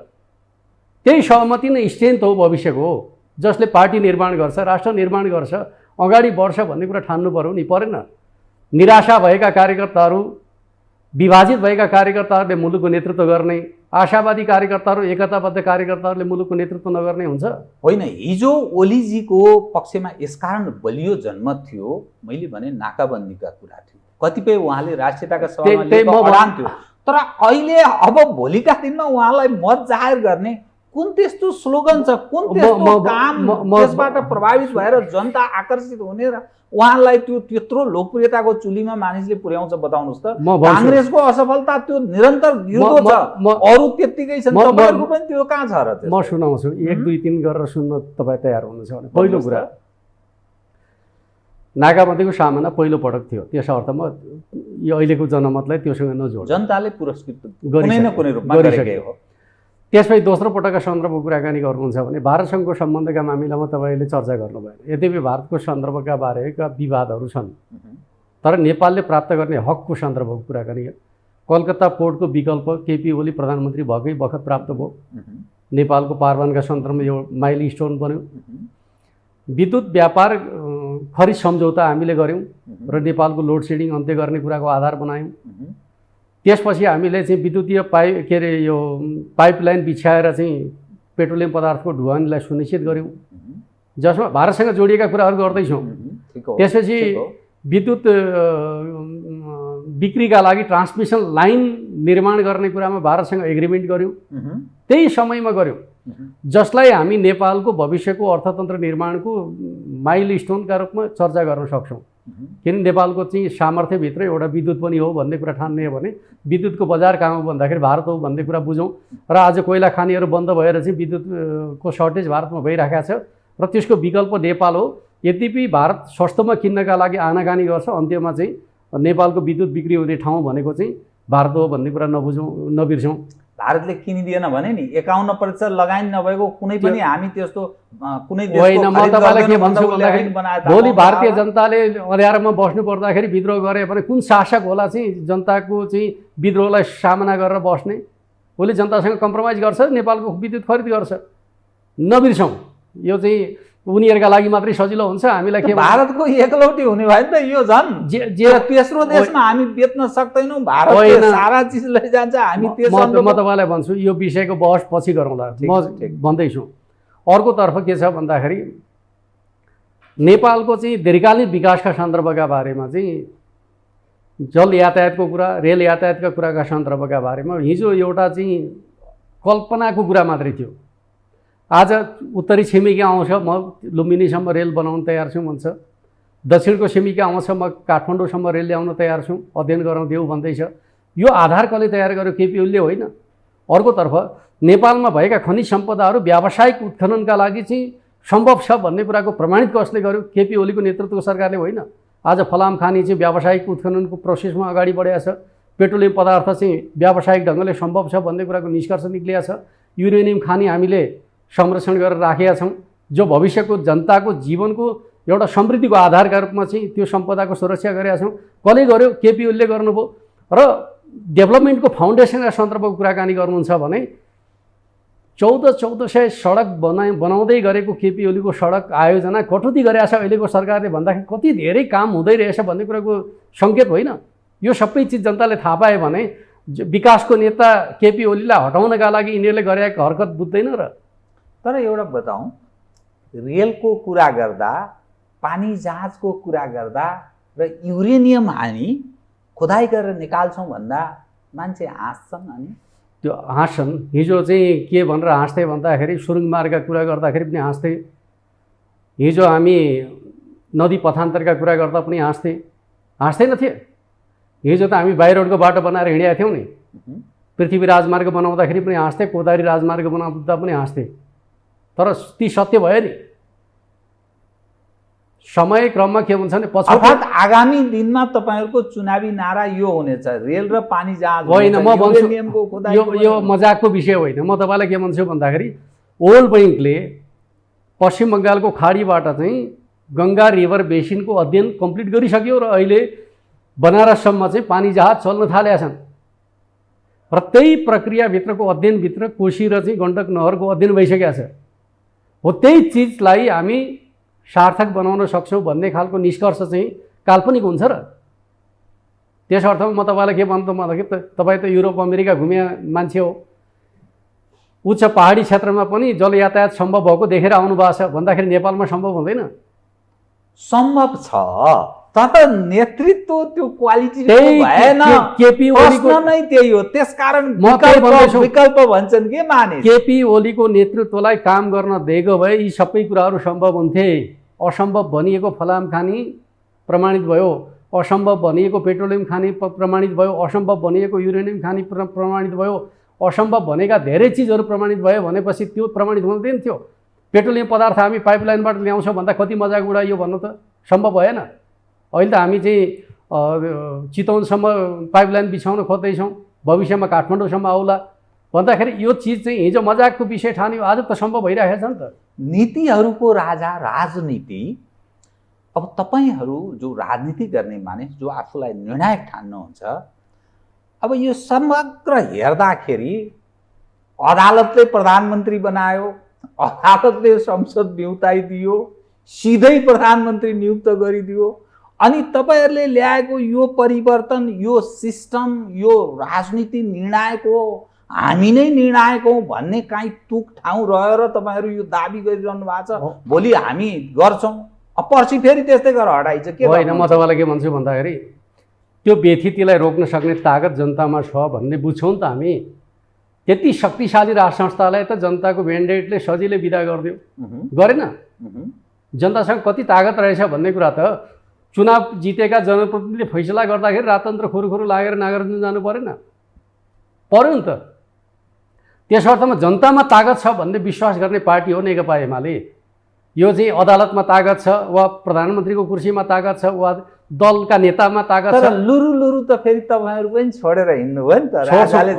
त्यही सहमति नै स्ट्रेन्थ हो भविष्यको हो, जसले पार्टी निर्माण गर्छ, राष्ट्र निर्माण गर्छ, अगाडि बढ्छ भन्ने कुरा ठान्नु पर्यो नि, परेन? निराशा भएका कार्यकर्ताहरू, विभाजित भएका कार्यकर्ताहरूले मुलुकको नेतृत्व गर्ने, आशावादी कार्यकर्ताहरू, एकताबद्ध कार्यकर्ताहरूले मुलुकको नेतृत्व नगर्ने हुन्छ? होइन, हिजो ओलीजीको पक्षमा यसकारण बलियो जनमत थियो, मैले भने नाकाबन्दीका कुरा थियो, कतिपय उहाँले राष्ट्रियताका सवालमा लिएको अडान थियो। तर अहिले अब भोलिका दिनमा उहाँलाई मत जाहेर गर्ने कुन त्यस्तो स्लोगन छ, कुन त्यस्तो काम त्यसबाट प्रभावित भएर जनता आकर्षित हुने र उहाँलाई त्यो त्यत्रो लोकप्रियताको चुलीमा मानिसले पुर्याउँछ बताउनुहोस् त? काङ्ग्रेसको असफलता त्यो निरन्तर गिर्दो छ, अरू त्यत्तिकै छन्, तपाईँहरूको पनि त्यो कहाँ छ र? म सुनाउँछु, 1 2 3 गरेर सुन्न तपाईँ तयार हुनुहुन्छ भने। पहिलो कुरा, नाकाबन्दीको सामना पहिलो पटक थियो, त्यस अर्थमा यो अहिलेको जनमतलाई त्योसँग नजोड, जनताले पुरस्कृत कुनै न कुनै रूपमा गरेकै हो। त्यसपछि दोस्रो पटकका सन्दर्भको कुराकानी गर्नुहुन्छ भने भारतसँगको सम्बन्धका मामिलामा तपाईँले चर्चा गर्नु भएन। यद्यपि भारतको सन्दर्भका बारेका विवादहरू छन्, तर नेपालले प्राप्त गर्ने हकको सन्दर्भको कुराकानी, कलकत्ता पोर्टको विकल्प केपी ओली प्रधानमन्त्री भएकै बखत प्राप्त भयो, नेपालको पारवानका सन्दर्भमा यो माइल स्टोन बन्यो। विद्युत व्यापार खरिद सम्झौता हामीले गऱ्यौँ र नेपालको लोड सेडिङ अन्त्य गर्ने कुराको आधार बनायौँ। त्यसपछि हामीले चाहिँ विद्युतीय पाइपलाइन बिछ्याएर चाहिँ पेट्रोलियम पदार्थको ढुवानीलाई सुनिश्चित गऱ्यौँ, जसमा भारतसँग जोडिएका कुराहरू गर्दैछौँ। त्यसपछि विद्युत बिक्रीका लागि ट्रान्समिसन लाइन निर्माण गर्ने कुरामा भारतसँग एग्रिमेन्ट गऱ्यौँ, त्यही समयमा गऱ्यौँ, जसलाई हामी नेपालको भविष्यको अर्थतन्त्र निर्माणको माइल स्टोनका रूपमा चर्चा गर्न सक्छौँ। किन नेपालको चाहिँ सामर्थ्यभित्र एउटा विद्युत पनि हो भन्ने कुरा ठान्ने हो भने विद्युतको बजार कहाँ हो भन्दाखेरि भारत हो भन्ने कुरा बुझौँ। र आज कोइला खानीहरू बन्द भएर चाहिँ विद्युतको सर्टेज भारतमा भइरहेको छ र त्यसको विकल्प नेपाल हो। यद्यपि भारत सस्तोमा किन्नका लागि आनाकानी गर्छ, अन्त्यमा चाहिँ नेपालको विद्युत बिक्री हुने ठाउँ भनेको चाहिँ भारत हो भन्ने कुरा नबिर्सौँ। भारतले किनिदिएन भने नि 51% लगानी नभएको कुनै पनि हामी त्यस्तो कुनै होइन। म तपाईँलाई के भन्छु भन्दाखेरि भोलि भारतीय जनताले अँध्यारोमा बस्नु पर्दाखेरि विद्रोह गरे भने कुन शासक होला चाहिँ जनताको चाहिँ विद्रोहलाई सामना गरेर बस्ने? भोलि जनतासँग कम्प्रोमाइज गर्छ, नेपालको विद्युत खरिद गर्छ, नबिर्सौँ। यो चाहिँ उनीहरूका लागि मात्रै सजिलो हुन्छ, हामीलाई के भारतको एकलौटी हुने भयो नि त यो झन् तेस्रो देशमा हामी बेच्न सक्दैनौँ, भारत सारा चिज लैजान्छ, हामी म तपाईँलाई भन्छु यो विषयको बहस पछि गरौँला, म भन्दैछु। अर्कोतर्फ के छ भन्दाखेरि नेपालको चाहिँ दीर्घकालीन विकासका सन्दर्भका बारेमा चाहिँ जल यातायातको कुरा, रेल यातायातका कुराका सन्दर्भका बारेमा हिजो एउटा चाहिँ कल्पनाको कुरा मात्रै थियो। आज उत्तरी छिमेकी आउँछ, म लुम्बिनीसम्म रेल बनाउन तयार छु भन्छ, दक्षिणको छिमेकी आउँछ, म काठमाडौँसम्म रेल ल्याउन तयार छु, अध्ययन गराउन देऊ भन्दैछ। यो आधार कसले तयार गर्यो? केपी ओलीले होइन। अर्कोतर्फ नेपालमा भएका खनिज सम्पदाहरू व्यावसायिक उत्खननका लागि चाहिँ सम्भव छ भन्ने कुराको प्रमाणित कसले गर्यो? केपी ओलीको नेतृत्वको सरकारले होइन। आज फलाम खानी चाहिँ व्यावसायिक उत्खननको प्रोसेसमा अगाडि बढेको छ, पेट्रोलियम पदार्थ चाहिँ व्यावसायिक ढङ्गले सम्भव छ भन्ने कुराको निष्कर्ष निक्लिएको छ। युरेनियम खानी हामीले संरक्षण गरेर राखेका छौँ, जो भविष्यको जनताको जीवनको एउटा समृद्धिको आधारका रूपमा चाहिँ त्यो सम्पदाको सुरक्षा गरेका छौँ। कसले गर्यो? केपी ओलीले गर्नुभयो। र डेभलपमेन्टको फाउन्डेसनका सन्दर्भको कुराकानी गर्नुहुन्छ भने 1400 सडक बनाउँदै गरेको केपी ओलीको सडक आयोजना कटौती गरेका छ अहिलेको सरकारले भन्दाखेरि कति धेरै काम हुँदै रहेछ भन्ने कुराको सङ्केत होइन? यो सबै चिज जनताले थाहा पाए भने विकासको नेता केपी ओलीलाई हटाउनका लागि यिनीहरूले गरेको हरकत बुझ्दैन र? तर एउटा बताउँ, रेलको कुरा गर्दा, पानी जहाजको कुरा गर्दा र युरेनियम हामी खुदाई गरेर निकाल्छौँ भन्दा मान्छे हाँस्छन्। अनि त्यो हाँस्छन्। हिजो चाहिँ के भनेर हाँस्थे भन्दाखेरि सुरुङ मार्गका कुरा गर्दाखेरि पनि हाँस्थे, हिजो हामी नदी पथान्तरका कुरा गर्दा पनि हाँस्दैन थिए। हिजो त हामी बाई रोडको बाटो बनाएर हिँडेका थियौँ नि, पृथ्वी राजमार्ग बनाउँदाखेरि पनि हाँस्थे, कोदारी राजमार्ग बनाउँदा पनि हाँस्थे। तर ती सत्य भयो नि। समय क्रममा के हुन्छ भने अर्थात् आगामी दिनमा तपाईँहरूको चुनावी नारा यो हुनेछ, रेल र पानी जहाज होइन। म भन्छु यो मजाकको विषय होइन। म तपाईँलाई के भन्छु भन्दाखेरि वर्ल्ड बैंकले पश्चिम बङ्गालको खाडीबाट चाहिँ गङ्गा रिभर बेसिनको अध्ययन कम्प्लिट गरिसक्यो र अहिले बनारससम्म चाहिँ पानी जहाज चल्न थालेका छन्। र त्यही प्रक्रियाभित्रको अध्ययनभित्र कोशी र चाहिँ गण्डक नहरको अध्ययन भइसकेको छ। हो त्यही चिजलाई हामी सार्थक बनाउन सक्छौँ भन्ने खालको निष्कर्ष चाहिँ काल्पनिक हुन्छ र। त्यस अर्थमा म तपाईँलाई के भन्छु भन्दाखेरि तपाईँ त युरोप अमेरिका घुमे मान्छे हो। उच्च पहाडी क्षेत्रमा पनि जल यातायात सम्भव भएको देखेर आउनु भएको छ भन्दाखेरि नेपालमा सम्भव हुँदैन? सम्भव छ, तर नेतृत्व त्यो क्वालिटी भएन। केपी ओलीको नै त्यही हो। त्यसकारण विकल्प भन्छन् के माने। केपी ओलीको नेतृत्वलाई काम गर्न दिएको भए यी सबै कुराहरू सम्भव हुन्थे। असम्भव भनिएको फलाम खानी प्रमाणित भयो, असम्भव भनिएको पेट्रोलियम खानी प्रमाणित भयो, असम्भव भनिएको युरेनियम खानी प्रमाणित भयो, असम्भव भनेका धेरै चिजहरू प्रमाणित भयो भनेपछि त्यो प्रमाणित हुँदैन थियो। पेट्रोलियम पदार्थ हामी पाइपलाइनबाट ल्याउँछौँ भन्दा कति मजाक उडाइयो भन्नु त, सम्भव भएन। अहिले त हामी चाहिँ चितवनसम्म पाइपलाइन बिछाउन खोज्दैछौँ, भविष्यमा काठमाडौँसम्म आउला भन्दाखेरि यो चिज चाहिँ हिजो मजाकको विषय ठान्यो, आज त सम्भव भइरहेको छ नि त। नीतिहरूको राजा राजनीति। अब तपाईँहरू जो राजनीति गर्ने मानिस, जो आफूलाई निर्णायक ठान्नुहुन्छ, अब यो समग्र हेर्दाखेरि अदालतले प्रधानमन्त्री बनायो, अदालतले संसद बिउताइदियो, सिधै प्रधानमन्त्री नियुक्त गरिदियो, अनि तपाईँहरूले ल्याएको यो परिवर्तन, यो सिस्टम, यो राजनीति निर्णायक हो, हामी नै निर्णायक हौँ भन्ने काहीँ तुक ठाउँ रहेर तपाईँहरू यो दाबी गरिरहनु भएको छ। भोलि हामी गर्छौँ, पर्सि फेरि त्यस्तै गरेर हटाइन्छ के होइन। म तपाईँलाई के भन्छु भन्दाखेरि त्यो व्यथितिलाई रोक्न सक्ने तागत जनतामा छ भन्ने बुझ्छौँ नि त हामी। त्यति शक्तिशाली राज संस्थालाई त जनताको म्यान्डेटले सजिलै बिदा गरिदियो, गरेन? जनतासँग कति तागत रहेछ भन्ने कुरा त चुनाव जितेका जनप्रतिनिधिले फैसला गर्दाखेरि रातन्त्र खुरुखुरु लागेर नागार्जुन जानु परेन? पर्यो नि त। त्यस अर्थमा जनतामा तागत छ भन्ने विश्वास गर्ने पार्टी हो नेकपा एमाले। यो चाहिँ अदालतमा तागत छ वा प्रधानमन्त्रीको कुर्सीमा तागत छ वा दलका नेतामा तागत छ। लुरु त फेरि तपाईँहरू पनि छोडेर हिँड्नु भयो नि त।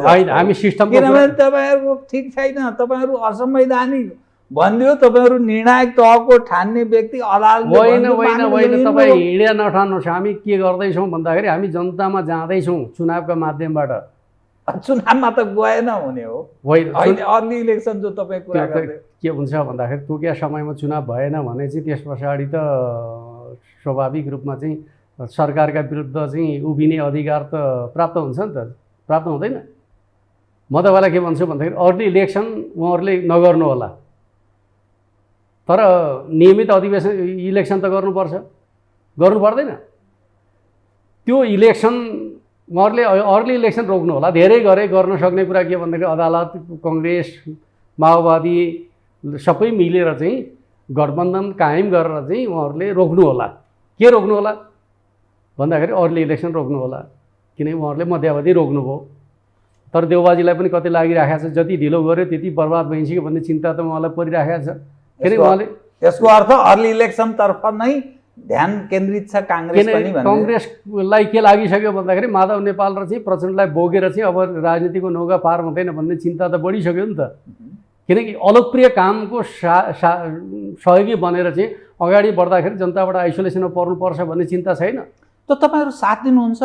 होइन, हामी सिस्टम, किनभने तपाईँहरूको ठिक छैन, तपाईँहरू असंवैधानिक भनिदियो, तपाईँहरू निर्णायक तहको ठान्ने व्यक्ति अदालत। होइन, तपाईँ हिँडेर नठान्नुहोस्। हामी के गर्दैछौँ भन्दाखेरि हामी जनतामा जाँदैछौँ चुनावका माध्यमबाट। चुनावमा त गएन हुने हो। होइन, अर्ली इलेक्सन जो तपाईँ कुरा गर्दै के हुन्छ भन्दाखेरि तोकिया समयमा चुनाव भएन भने चाहिँ त्यस पछाडि त स्वाभाविक रूपमा चाहिँ सरकारका विरुद्ध चाहिँ उभिने अधिकार त प्राप्त हुन्छ नि त, प्राप्त हुँदैन? म तपाईँलाई के भन्छु भन्दाखेरि अर्ली इलेक्सन उहाँहरूले नगर्नु होला, तर नियमित अधिवेशन इलेक्सन त गर्नुपर्छ, गर्नु पर्दैन? त्यो इलेक्सन उहाँहरूले अर्ली इलेक्सन रोक्नु होला। धेरै गर्न सक्ने कुरा के भन्दाखेरि अदालत, कङ्ग्रेस, माओवादी सबै मिलेर चाहिँ गठबन्धन कायम गरेर चाहिँ उहाँहरूले रोक्नु होला। के रोक्नु होला भन्दाखेरि अर्ली इलेक्सन रोक्नु होला, किनकि उहाँहरूले मध्यावधि रोक्नुभयो। तर देउबाजीलाई पनि कति लागिराखेको छ, जति ढिलो गऱ्यो त्यति बर्बाद भइसक्यो भन्ने चिन्ता त उहाँलाई परिराखेको छ। किनकि उहाँले यसको अर्थ अर्ली इलेक्सनतर्फ नै ध्यान केन्द्रित छ काङ्ग्रेस पनि। कङ्ग्रेसलाई के लागिसक्यो भन्दाखेरि माधव नेपाल र चाहिँ प्रचण्डलाई बोकेर चाहिँ अब राजनीतिको नौका पार हुँदैन भन्ने चिन्ता त बढिसक्यो नि त। किनकि अलोकप्रिय कामको सहयोगी बनेर चाहिँ अगाडि बढ्दाखेरि जनताबाट आइसोलेसनमा पर्नुपर्छ भन्ने चिन्ता छैन। त तपाईँहरू साथ दिनुहुन्छ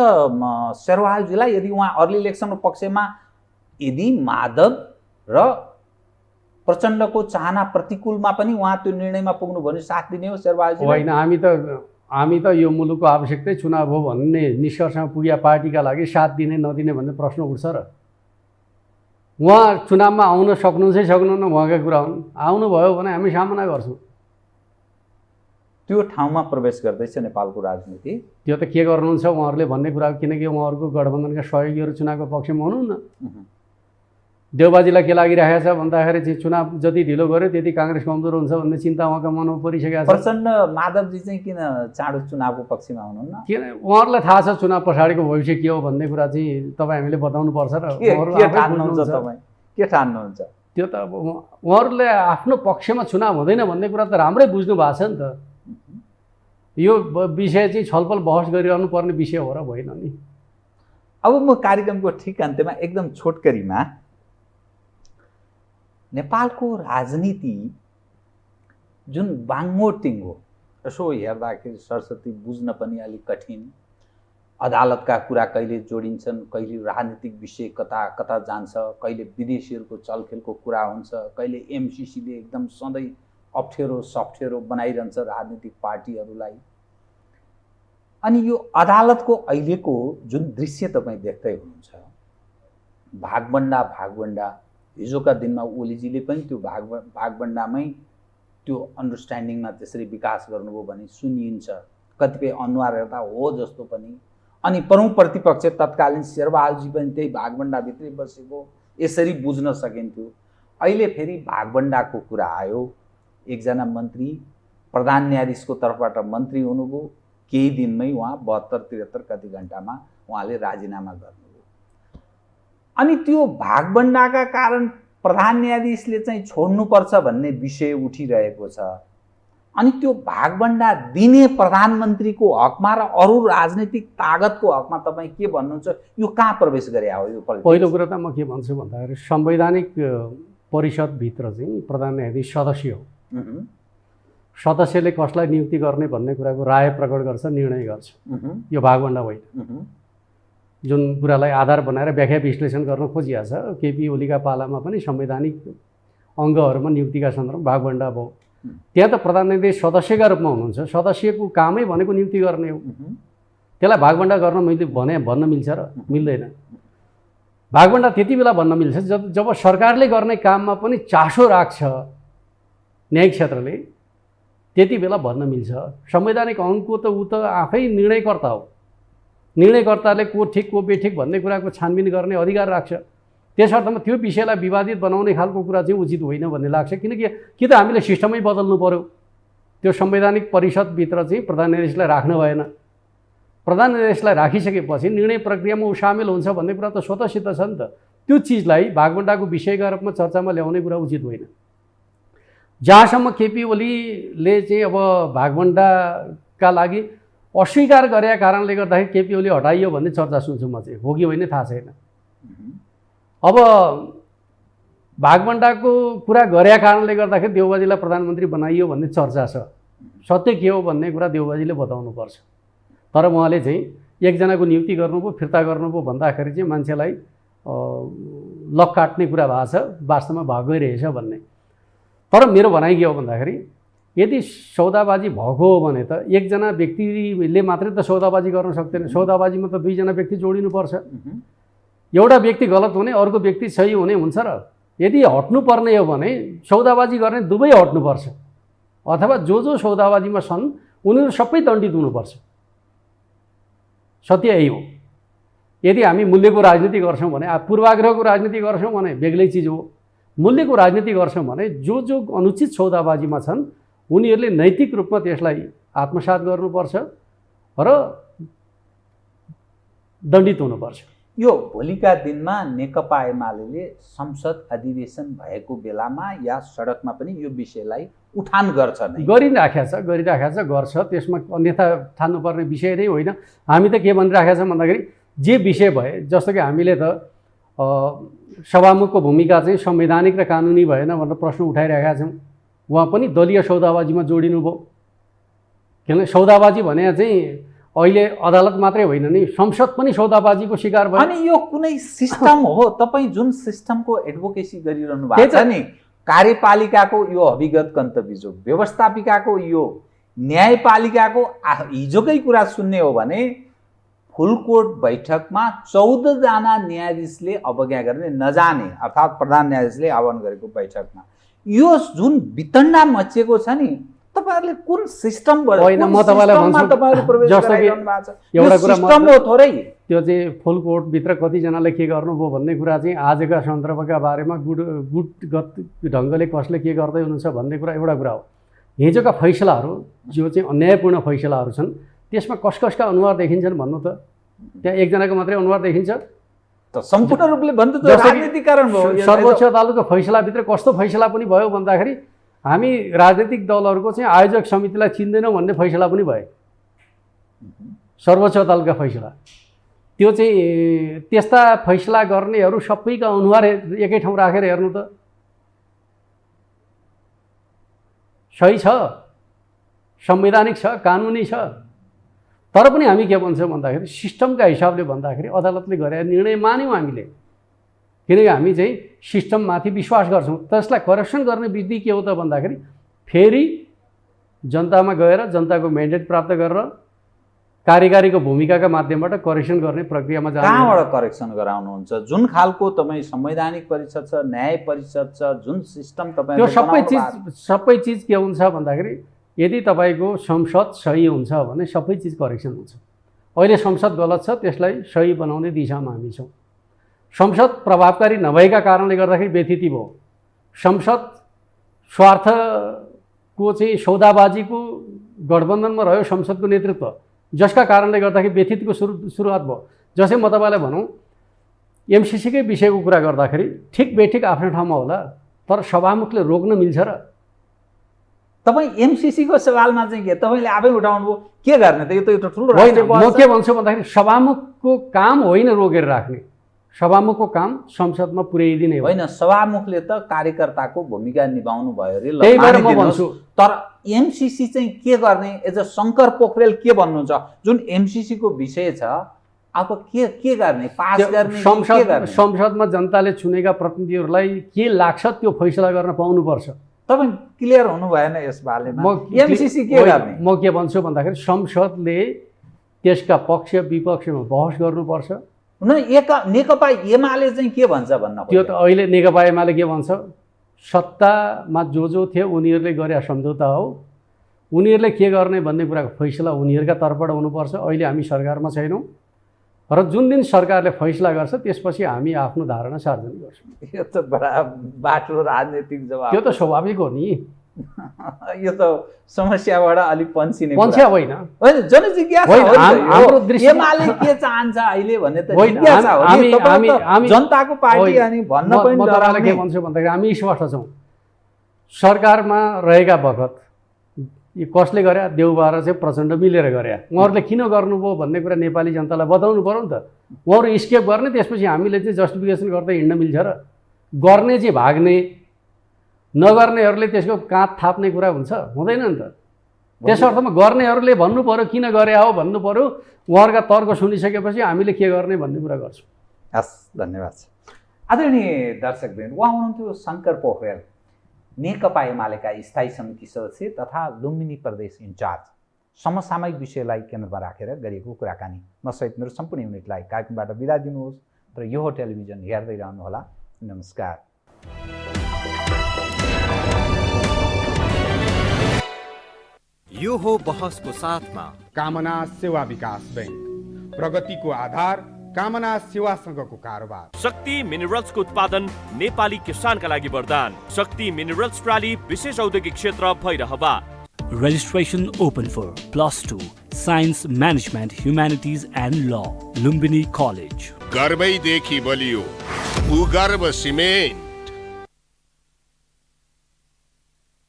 शेरबहादुरजीलाई यदि उहाँ अर्ली इलेक्सनको पक्षमा, यदि माधव र प्रचण्डको चाहना प्रतिकूलमा पनि उहाँ त्यो निर्णयमा पुग्नु भने साथ दिने हो शेरबहादुरजी? होइन, हामी त यो मुलुकको आवश्यकतै चुनाव हो भन्ने निष्कर्षमा पुगेका पार्टीका लागि साथ दिने नदिने भन्ने प्रश्न उठ्छ र? उहाँ चुनावमा आउन सक्नुहुन्छ सक्नुहुन्न उहाँका कुरा हुन्, आउनुभयो भने हामी सामना गर्छौँ। त्यो ठाउँमा प्रवेश गर्दैछ नेपालको राजनीति। त्यो त के गर्नुहुन्छ उहाँहरूले भन्ने कुरा, किनकि उहाँहरूको गठबन्धनका सहयोगीहरू चुनावको पक्षमा हुनुहुन्न। देउबाजीलाई के लागिरहेको छ भन्दाखेरि चाहिँ चुनाव जति ढिलो गर्यो त्यति काङ्ग्रेस कमजोर हुन्छ भन्ने चिन्ता उहाँका मनमा परिसकेको छ। प्रचण्ड माधवजी चाहिँ किन चाँडो चुनावको पक्षमा हुनुहुन्न? किन उहाँहरूलाई थाहा छ चुनाव पछाडिको भविष्य के हो भन्ने कुरा चाहिँ तपाईँ हामीले बताउनु पर्छ र के ठान्नुहुन्छ? त्यो त अब उहाँहरूले आफ्नो पक्षमा चुनाव हुँदैन भन्ने कुरा त राम्रै बुझ्नु भएको छ नि त। यो विषय चाहिँ छलफल बहस गरिरहनु पर्ने विषय हो र होइन नि। अब म कार्यक्रमको ठिक अन्त्यमा एकदम छोटकरीमा नेपालको राजनीति जुन बाङ्मोटिङ हो यसो हेर्दाखेरि सरस्वती बुझ्न पनि अलिक कठिन। अदालतका कुरा कहिले जोडिन्छन्, कहिले राजनीतिक विषय कता कता जान्छ, कहिले विदेशीहरूको चलखेलको कुरा हुन्छ, कहिले एमसिसीले एकदम सधैँ अप्ठ्यारो सफ्ठ्यारो बनाइरहन्छ राजनीतिक पार्टीहरूलाई। अनि यो अदालतको अहिलेको जुन दृश्य तपाईँ देख्दै हुनुहुन्छ, भागबन्डा हिजोका दिनमा ओलीजीले पनि त्यो भागबन्डामै त्यो अन्डरस्ट्यान्डिङमा त्यसरी विकास गर्नुभयो भने सुनिन्छ। कतिपय अनुहार हेर्दा हो जस्तो पनि। अनि प्रमुख प्रतिपक्ष तत्कालीन शेरबहादुरजी पनि त्यही भागबन्डाभित्रै बसेको यसरी बुझ्न सकिन्थ्यो। अहिले फेरि भागबन्डाको कुरा आयो। एकजना मन्त्री प्रधान न्यायाधीशको तर्फबाट मन्त्री हुनुभयो, केही दिनमै उहाँ 72-73 कति घन्टामा उहाँले राजीनामा गर्नुभयो। अनि त्यो भागबन्डाका कारण प्रधान न्यायाधीशले चाहिँ छोड्नुपर्छ भन्ने विषय उठिरहेको छ। अनि त्यो भागबन्डा दिने प्रधानमन्त्रीको हकमा र अरू राजनीतिक तागतको हकमा तपाईँ के भन्नुहुन्छ? यो कहाँ प्रवेश गरे हो यो? पहिलो कुरा त म के भन्छु भन्दाखेरि संवैधानिक परिषदभित्र चाहिँ प्रधान न्यायाधीश सदस्य हो। सदस्यले कसलाई नियुक्ति गर्ने भन्ने कुराको राय प्रकट गर्छ, निर्णय गर्छ। यो भागबन्डा होइन। जुन कुरालाई आधार बनाएर व्याख्या विश्लेषण गर्न खोजिएको छ। केपी ओलीका पालामा पनि संवैधानिक अङ्गहरूमा नियुक्तिका सन्दर्भमा भागबन्डा भयो। त्यहाँ त प्रधान न्यायाधीश सदस्यका रूपमा हुनुहुन्छ। सदस्यको कामै भनेको नियुक्ति गर्ने हो। त्यसलाई भागबन्डा गर्न मैले भन्न मिल्छ र मिल्दैन। भागबन्डा त्यति बेला भन्न मिल्छ जब सरकारले गर्ने काममा पनि चासो राख्छ न्यायिक क्षेत्रले, त्यति बेला भन्न मिल्छ। संवैधानिक अङ्गको त ऊ त आफै निर्णयकर्ता हो। निर्णयकर्ताले को ठिक को बेठिक भन्ने कुराको छानबिन गर्ने अधिकार राख्छ। त्यस अर्थमा त्यो विषयलाई विवादित बनाउने खालको कुरा चाहिँ उचित होइन भन्ने लाग्छ। किनकि कि त हामीले सिस्टमै बदल्नु पर्यो। त्यो संवैधानिक परिषदभित्र चाहिँ प्रधान न्यायाधीशलाई राख्नु भएन। प्रधान न्यायाधीशलाई राखिसकेपछि निर्णय प्रक्रियामा ऊ सामेल हुन्छ भन्ने कुरा त स्वतः सिद्ध छ नि त। त्यो चिजलाई भागबन्डाको विषयका रूपमा चर्चामा ल्याउने कुरा उचित होइन। जहाँसम्म केपी ओलीले चाहिँ अब भागबन्डाका लागि अस्वीकार गरेका कारणले गर्दाखेरि केपी ओली हटाइयो भन्ने चर्चा सुन्छु म चाहिँ। हो कि होइन थाहा छैन। अब भागबन्डाको कुरा गरेका कारणले गर्दाखेरि देउबाजीलाई प्रधानमन्त्री बनाइयो भन्ने चर्चा छ। सत्य के हो भन्ने कुरा देउबाजीले बताउनुपर्छ। तर उहाँले चाहिँ एकजनाको नियुक्ति गर्नुभयो, फिर्ता गर्नुभयो भन्दाखेरि चाहिँ मान्छेलाई लक काट्ने कुरा भएको छ, वास्तवमा भाग गइरहेछ भन्ने। तर मेरो भनाइ के हो भन्दाखेरि यदि सौदाबाजी भएको हो भने त एकजना व्यक्तिले मात्रै त सौदाबाजी गर्न सक्दैन। सौदाबाजीमा त दुईजना व्यक्ति जोडिनुपर्छ। एउटा व्यक्ति गलत हुने, अर्को व्यक्ति सही हुने हुन्छ र यदि हट्नुपर्ने हो भने सौदाबाजी गर्ने दुवै हट्नुपर्छ, अथवा जो सौदाबाजीमा छन् उनीहरू सबै दण्डित हुनुपर्छ। सत्य यही हो। यदि हामी मूल्यको राजनीति गर्छौँ भने, पूर्वाग्रहको राजनीति गर्छौँ भने बेग्लै चिज हो। मूल्यको राजनीति गर्छौँ भने जो अनुचित सौदाबाजीमा छन् उनीहरूले नैतिक रूपमा त्यसलाई आत्मसात गर्नुपर्छ र दण्डित हुनुपर्छ। यो भोलिका दिनमा नेकपा एमाले संसद अधिवेशन भएको बेलामा या सडकमा पनि यो विषयलाई उठान गर्छ नै? गरिराखेको छ, गर्छ। त्यसमा अन्यथा ठान्नुपर्ने विषय नै होइन। हामी त के भनिराखेका छौँ भन्दाखेरि जे विषय भए, जस्तो कि हामीले त सभामुखको भूमिका चाहिँ संवैधानिक र कानुनी भएन भनेर प्रश्न उठाइरहेका छौँ। उहाँ पनि दलीय सौदाबाजीमा जोडिनुभयो। किनभने सौदाबाजी भने चाहिँ अहिले अदालत मात्रै होइन नि, संसद पनि सौदाबाजीको शिकार भयो। अनि यो कुनै सिस्टम हो? तपाईँ जुन सिस्टमको एडभोकेसी गरिरहनु भएको छ नि, कार्यपालिकाको यो अभिगत गन्तव्य, व्यवस्थापिकाको यो न्यायपालिकाको हिजोकै कुरा सुन्ने हो भने फुलकोट बैठकमा 14 जना न्यायाधीशले अवज्ञा गर्ने नजाने, अर्थात् प्रधान न्यायाधीशले आह्वान गरेको बैठकमा यो जुन वितण्डा मचिएको छ नि, तपाईहरुले कुन सिस्टमबाट होइन, म तपाईँलाई भन्छु, तपाईहरु प्रवेश जस्तो कि गराइरहनु भएको छ एउटा यो कुरा सिस्टम हो थोरै त्यो चाहिँ फुल कोर्टभित्र कतिजनाले के गर्नुभयो भन्ने कुरा चाहिँ आजका सन्दर्भका बारेमा गुटगत ढङ्गले कसले के गर्दै हुनुहुन्छ भन्ने कुरा एउटा कुरा हो। हिजोका फैसलाहरू जो चाहिँ अन्यायपूर्ण फैसलाहरू छन् त्यसमा कसका अनुहार देखिन्छन् भन्नु त? त्यहाँ एकजनाको मात्रै अनुहार देखिन्छ? त सम्पूर्ण रूपले भन्दा त जस्तो कि राजनीतिक कारण भयो। सर्वोच्च अदालतको फैसलाभित्र कस्तो फैसला पनि भयो भन्दाखेरि हामी राजनीतिक दलहरूको चाहिँ आयोजक समितिलाई चिन्दैनौँ भन्ने फैसला पनि भयो। सर्वोच्च अदालतका फैसला त्यो चाहिँ त्यस्ता फैसला गर्नेहरू सबैका अनुहार एकै ठाउँ राखेर हेर्नु त सही छ, संवैधानिक छ, कानुनी छ। तर पनि हामी के भन्छौँ भन्दाखेरि सिस्टमका हिसाबले भन्दाखेरि अदालतले गरे निर्णय मान्यौँ हामीले, किनकि हामी चाहिँ सिस्टममाथि विश्वास गर्छौँ। त्यसलाई करेक्सन गर्ने विधि के हो त भन्दाखेरि फेरि जनतामा गएर जनताको म्यान्डेट प्राप्त गरेर कार्यकारीको भूमिकाका माध्यमबाट करेक्सन गर्ने प्रक्रियामा जानु। कहाँबाट करेक्सन गराउनुहुन्छ? जुन खालको तपाईँ संवैधानिक परिषद छ, न्याय परिषद छ, जुन सिस्टम तपाईँ त्यो सबै चिज के हुन्छ भन्दाखेरि यदि तपाईँको संसद सही हुन्छ भने सबै चिज करेक्सन हुन्छ। अहिले संसद गलत छ, त्यसलाई सही बनाउने दिशामा हामी छौँ। संसद प्रभावकारी नभएका कारणले गर्दाखेरि व्यथिति भयो। संसद स्वार्थको चाहिँ सौदाबाजीको गठबन्धनमा रह्यो संसदको नेतृत्व, जसका कारणले गर्दाखेरि व्यथितको सुरुवात भयो। जस्तै म तपाईँलाई भनौँ एमसिसीकै विषयको कुरा गर्दाखेरि ठिक बेठिक आफ्नो ठाउँमा होला, तर सभामुखले रोक्न मिल्छ र? तपाईँ एमसिसीको सवालमा चाहिँ के तपाईँले आफै उठाउनु भयो? के गर्ने त? यो त ठुलो होइन, म के भन्छु भन्दाखेरि सभामुखको काम होइन रोकेर राख्ने, सभामुखको काम संसदमा पुर्याइदिने हो। होइन, सभामुखले त कार्यकर्ताको भूमिका निभाउनु भयो रे, त्यही भएर म भन्छु। तर एमसिसी चाहिँ के गर्ने? एज अ शङ्कर पोखरेल के भन्नुहुन्छ? जुन एमसिसीको विषय छ अब के गर्ने? पास गर्ने? संसदमा जनताले चुनेका प्रतिनिधिहरूलाई के लाग्छ त्यो फैसला गर्न पाउनुपर्छ। तपाईँ क्लियर हुनु भएन यस बारेमा। एमसिसी के गर्ने? म के भन्छु भन्दाखेरि संसदले त्यसका पक्ष विपक्षमा बहस गर्नुपर्छ। नेकपा एमाले चाहिँ के भन्छ भन्न त्यो त अहिले नेकपा एमाले के भन्छ, सत्तामा जो थियो उनीहरूले गरे सम्झौता हो, उनीहरूले के गर्ने भन्ने कुराको फैसला उनीहरूका तर्फबाट हुनुपर्छ। अहिले हामी सरकारमा छैनौँ र जुन दिन सरकारले फैसला गर्छ त्यसपछि हामी आफ्नो धारणा सार्वजनिक गर्छौँ। यो त बडा बाटो राजनीतिक जवाब। त्यो त स्वाभाविक हो नि। यो त समस्याबाट अलिक पन्सिने पन्छ्या होइन, जनजिज्ञासा हो। हाम्रो दृश्य एमाले के चाहन्छ अहिले भन्ने त जिज्ञासा हो। हामी जनताको पार्टी अनि भन्न पनि डराउने। के भन्छु भन्दाखेरि हामी स्पष्ट छौँ, सरकारमा रहेका बखत यो कसले गरे? देउबार चाहिँ प्रचण्ड मिलेर गरे। उहाँहरूले किन गर्नुभयो भन्ने कुरा नेपाली जनतालाई बताउनु पऱ्यो नि त। उहाँहरू स्केप गर्ने, त्यसपछि हामीले चाहिँ जस्टिफिकेसन गर्दै हिँड्न मिल्छ र? गर्ने चाहिँ भाग्ने, नगर्नेहरूले त्यसको काँध थाप्ने कुरा हुन्छ? हुँदैन नि त। त्यस अर्थमा गर्नेहरूले भन्नु पऱ्यो, किन गरे हो भन्नु पऱ्यो। उहाँहरूका तर्क सुनिसकेपछि हामीले के गर्ने भन्ने कुरा गर्छौँ। हस्, धन्यवाद। आदरणीय दर्शकवृन्द, उहाँ हुनुहुन्थ्यो शङ्कर पोखरेल, नेकपा एमालेका स्थायी समिति सदस्य तथा लुम्बिनी प्रदेश इन्चार्ज। समसामयिक विषयलाई केन्द्रमा राखेर गरिएको कुराकानी। म सहित मेरो सम्पूर्ण युनिटलाई कार्यक्रमबाट बिदा दिनुहोस् र यो हो टेलिभिजन हेर्दै रहनुहोला। नमस्कार। यो हो बहसको साथमा कामना सेवा विकास बैंक, प्रगतिको आधार कामना सेवासँगको कारोबार। शक्ति मिनरल्सको उत्पादन नेपाली किसानका लागि वरदान। शक्ति मिनरल्स प्राली विशेष औद्योगिक क्षेत्र Bhairahawa. Registration open for +2 Science Management Humanities and Law, Lumbini College. गर्वैदेखि बलियो भूगर्भ सिमेन्ट